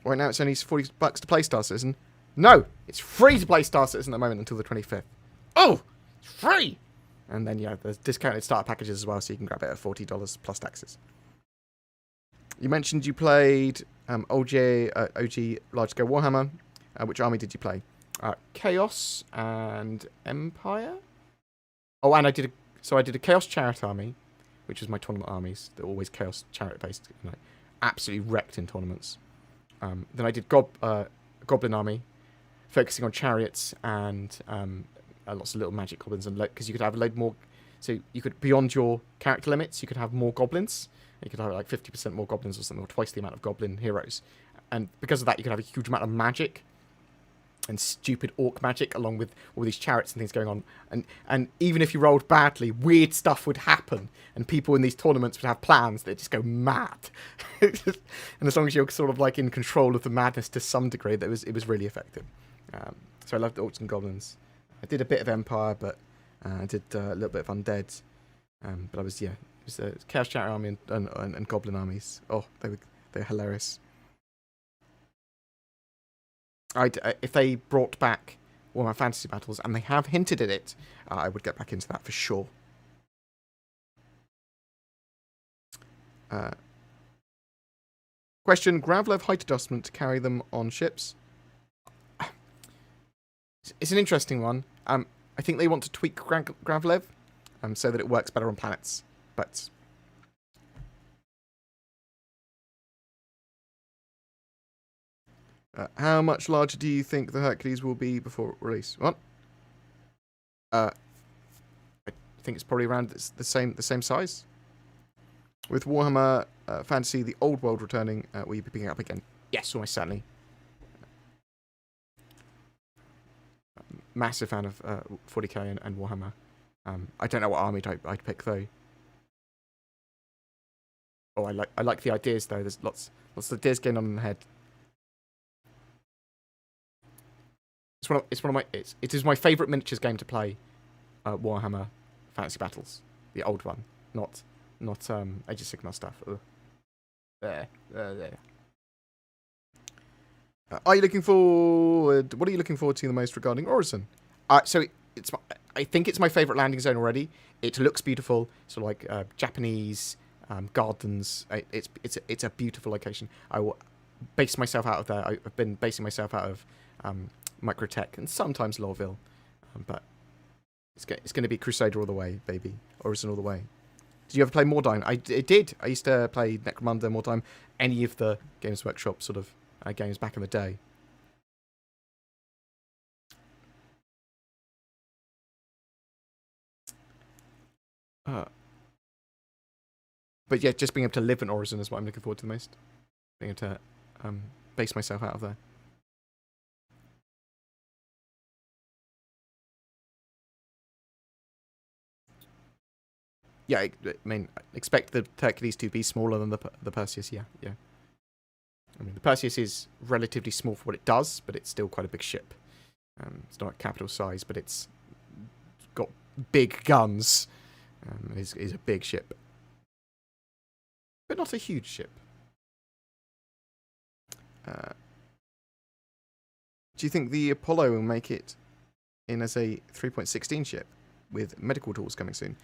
Speaker 1: Right now it's only $40 to play Star Citizen. No! It's free to play Star Citizen at the moment until the 25th. Oh! It's free! And then, yeah, there's discounted starter packages as well, so you can grab it at $40 plus taxes. You mentioned you played OG Large Scale Warhammer. Which army did you play? Chaos and Empire? Oh, and I did a Chaos Chariot army, which was my tournament armies. They're always Chaos Chariot based. And I absolutely wrecked in tournaments. Then I did Goblin army, focusing on chariots and lots of little magic goblins, and because you could have a load more. So you could, beyond your character limits, you could have more goblins. You could have like 50% more goblins or something, or twice the amount of goblin heroes. And because of that, you could have a huge amount of magic and stupid orc magic, along with all these chariots and things going on. And even if you rolled badly, weird stuff would happen, and people in these tournaments would have plans that just go mad. And as long as you're sort of like in control of the madness to some degree, it was really effective. So I loved orcs and goblins. I did a bit of Empire, but I did a little bit of Undead. But I was, yeah, it was Chaos Chariot army and Goblin armies. Oh, they were hilarious. If they brought back Warhammer Fantasy Battles, and they have hinted at it, I would get back into that for sure. Question: Gravlev height adjustment to carry them on ships. It's an interesting one. I think they want to tweak Gravlev so that it works better on planets, but. How much larger do you think the Hercules will be before release? What? I think it's probably around the same size. With Warhammer Fantasy, the old world returning, will you be picking it up again? Yes, almost certainly. Massive fan of 40k and Warhammer. I don't know what army type I'd pick though. Oh, I like the ideas though. There's lots of ideas going on in the head. It is my favourite miniatures game to play. Warhammer Fantasy Battles, the old one, not Age of Sigmar stuff. There. Are you looking forward? What are you looking forward to the most regarding Orison? So I think it's my favourite landing zone already. It looks beautiful. So like Japanese gardens. It's a beautiful location. I will base myself out of there. I've been basing myself out of Microtech and sometimes Lawville, but it's going to be Crusader all the way, baby. Orison all the way. Did you ever play Mordheim? I did. I used to play Necromunda, Mordheim, any of the Games Workshop sort of games back in the day. But yeah, just being able to live in Orison is what I'm looking forward to the most. Being able to base myself out of there. Yeah, I mean, expect the Hercules to be smaller than the Perseus. Yeah. I mean, the Perseus is relatively small for what it does, but it's still quite a big ship. It's not capital size, but it's got big guns. It is a big ship, but not a huge ship. Do you think the Apollo will make it in as a 3.16 ship with medical tools coming soon?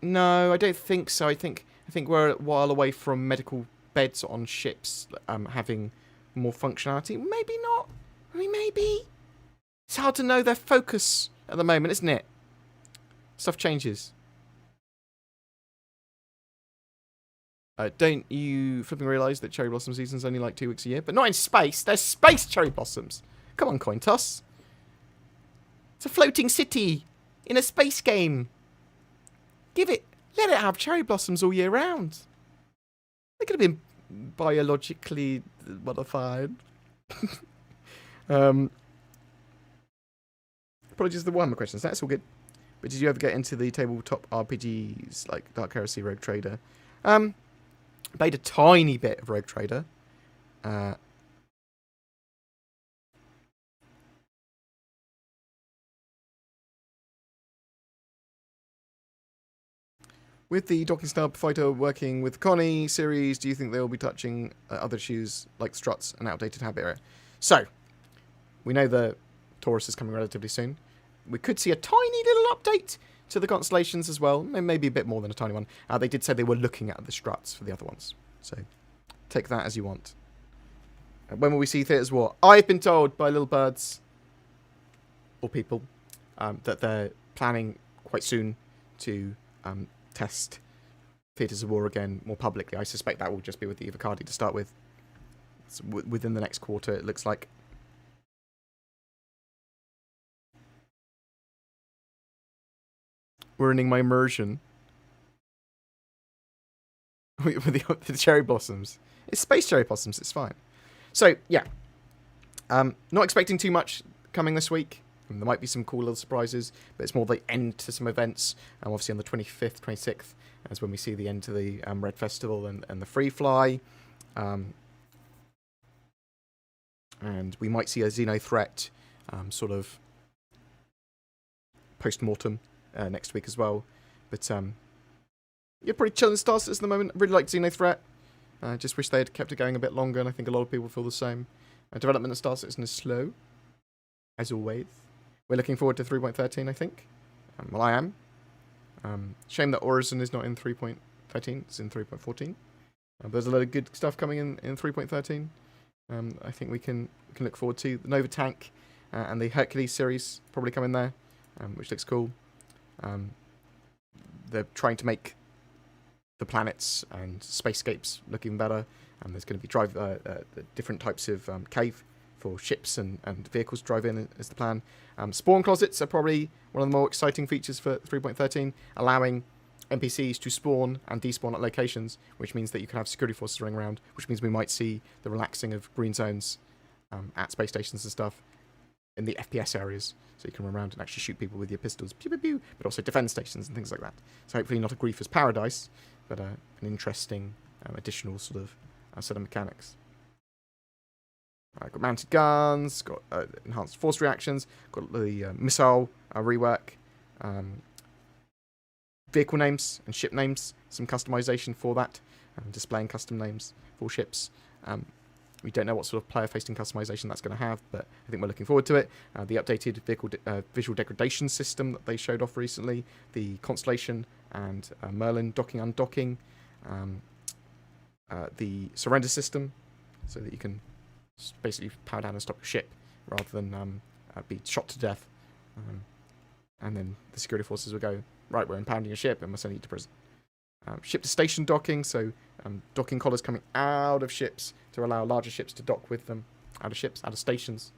Speaker 1: No, I don't think so. I think we're a while away from medical beds on ships having more functionality. Maybe not. I mean, maybe. It's hard to know their focus at the moment, isn't it? Stuff changes. Don't you flipping realise that cherry blossom season's only like 2 weeks a year? But not in space. There's space cherry blossoms. Come on, coin toss. It's a floating city in a space game. Let it have cherry blossoms all year round. They could have been biologically modified. Apologies for the Warhammer questions. That's all good. But did you ever get into the tabletop RPGs like Dark Heresy, Rogue Trader? Played a tiny bit of Rogue Trader. With the Docking Star Fighter working with Connie series, do you think they will be touching other issues like struts and outdated habit area? So, we know the Taurus is coming relatively soon. We could see a tiny little update to the constellations as well. Maybe a bit more than a tiny one. They did say they were looking at the struts for the other ones. So, take that as you want. When will we see Theatre's War? I've been told by little birds, or people, that they're planning quite soon to test Theatres of War again more publicly. I suspect that will just be with the Evocadi to start with. It's within the next quarter, it looks like. Ruining my immersion. With the cherry blossoms. It's space cherry blossoms, it's fine. So, yeah. Not expecting too much coming this week. There might be some cool little surprises, but it's more the end to some events. Obviously on the 25th, 26th, is when we see the end to the Red Festival and the Free Fly. And we might see a XENOTHREAT sort of post-mortem next week as well. But you're pretty chilling Star Citizen at the moment. I really like XENOTHREAT. Just wish they had kept it going a bit longer, and I think a lot of people feel the same. Development of Star Citizen is slow, as always. We're looking forward to 3.13, I think. Well, I am. Shame that Orison is not in 3.13. It's in 3.14. There's a lot of good stuff coming in 3.13. I think we can look forward to the Nova Tank and the Hercules series probably coming there, which looks cool. They're trying to make the planets and spacescapes look even better. There's going to be different types of cave for ships and vehicles to drive in is the plan. Spawn closets are probably one of the more exciting features for 3.13, allowing NPCs to spawn and despawn at locations, which means that you can have security forces running around, which means we might see the relaxing of green zones at space stations and stuff in the FPS areas, so you can run around and actually shoot people with your pistols, pew, pew, pew, but also defense stations and things like that. So hopefully not a Griefer's Paradise, but an interesting additional sort of set of mechanics. Got mounted guns, got enhanced force reactions, got the missile rework, vehicle names and ship names, some customization for that, displaying custom names for ships. We don't know what sort of player-facing customization that's going to have, but I think we're looking forward to it. The updated vehicle visual degradation system that they showed off recently, the Constellation and Merlin docking, undocking, the surrender system, so that you can basically power down and stop your ship rather than be shot to death. And then the security forces will go, right, we're impounding a ship and we're sending you to prison. Ship to station docking, so docking collars coming out of ships to allow larger ships to dock with them, out of stations,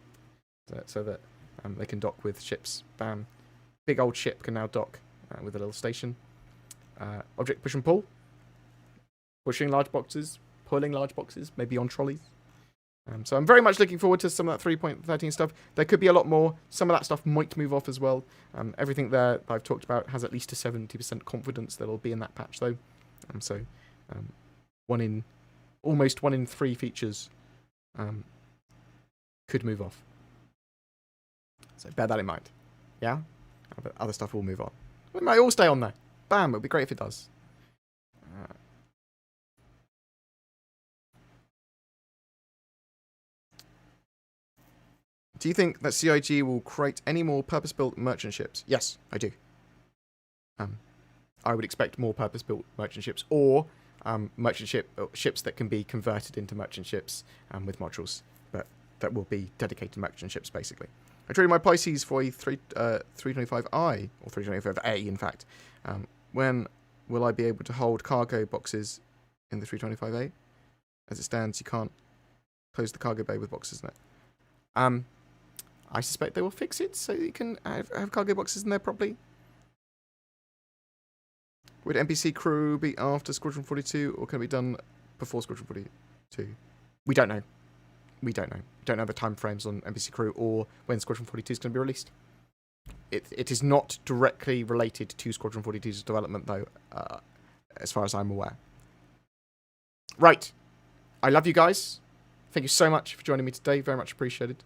Speaker 1: so that they can dock with ships. Bam. Big old ship can now dock with a little station. Object push and pull. Pushing large boxes, pulling large boxes, maybe on trolleys. So I'm very much looking forward to some of that 3.13 stuff. There could be a lot more. Some of that stuff might move off as well. Everything there that I've talked about has at least a 70% confidence that it'll be in that patch, though. So almost 1 in 3 features could move off. So bear that in mind. Yeah? But other stuff will move on. It might all stay on there. Bam! It would be great if it does. Do you think that CIG will create any more purpose-built merchant ships? Yes, I do. I would expect more purpose-built merchant ships, or ships that can be converted into merchant ships with modules, but that will be dedicated merchant ships, basically. I traded my Pisces for a 325i, or 325A, in fact. When will I be able to hold cargo boxes in the 325A? As it stands, you can't close the cargo bay with boxes in it. I suspect they will fix it so you can have cargo boxes in there properly. Would NPC crew be after Squadron 42, or can it be done before Squadron 42? We don't know. We don't know. We don't know the time frames on NPC crew or when Squadron 42 is going to be released. It is not directly related to Squadron 42's development, though, as far as I'm aware. Right. I love you guys. Thank you so much for joining me today. Very much appreciated.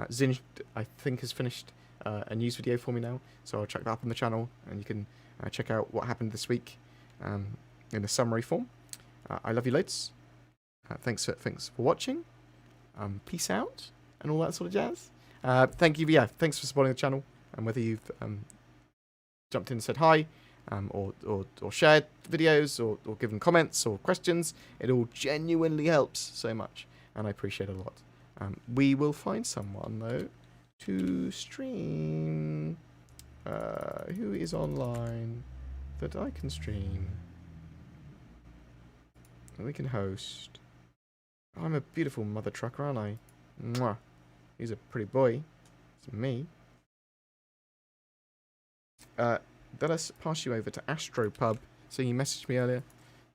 Speaker 1: Zinj, I think, has finished a news video for me now, so I'll check that up on the channel, and you can check out what happened this week in a summary form. I love you loads. Thanks for watching. Peace out and all that sort of jazz. Thank you. Yeah, thanks for supporting the channel, and whether you've jumped in and said hi, or shared videos, or given comments or questions, it all genuinely helps so much, and I appreciate it a lot. We will find someone though to stream. Who is online that I can stream? And we can host. I'm a beautiful mother trucker, aren't I? Mwah. He's a pretty boy. It's me. Let us pass you over to Astropub. So you messaged me earlier.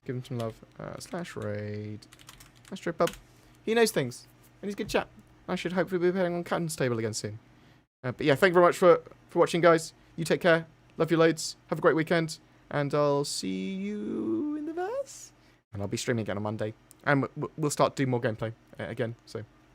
Speaker 1: Give him some love. /raid. Astropub. He knows things. And he's a good chap. I should hopefully be playing on Captain's Table again soon. But yeah, thank you very much for watching, guys. You take care. Love you loads. Have a great weekend. And I'll see you in the verse. And I'll be streaming again on Monday. And we'll start doing more gameplay again. So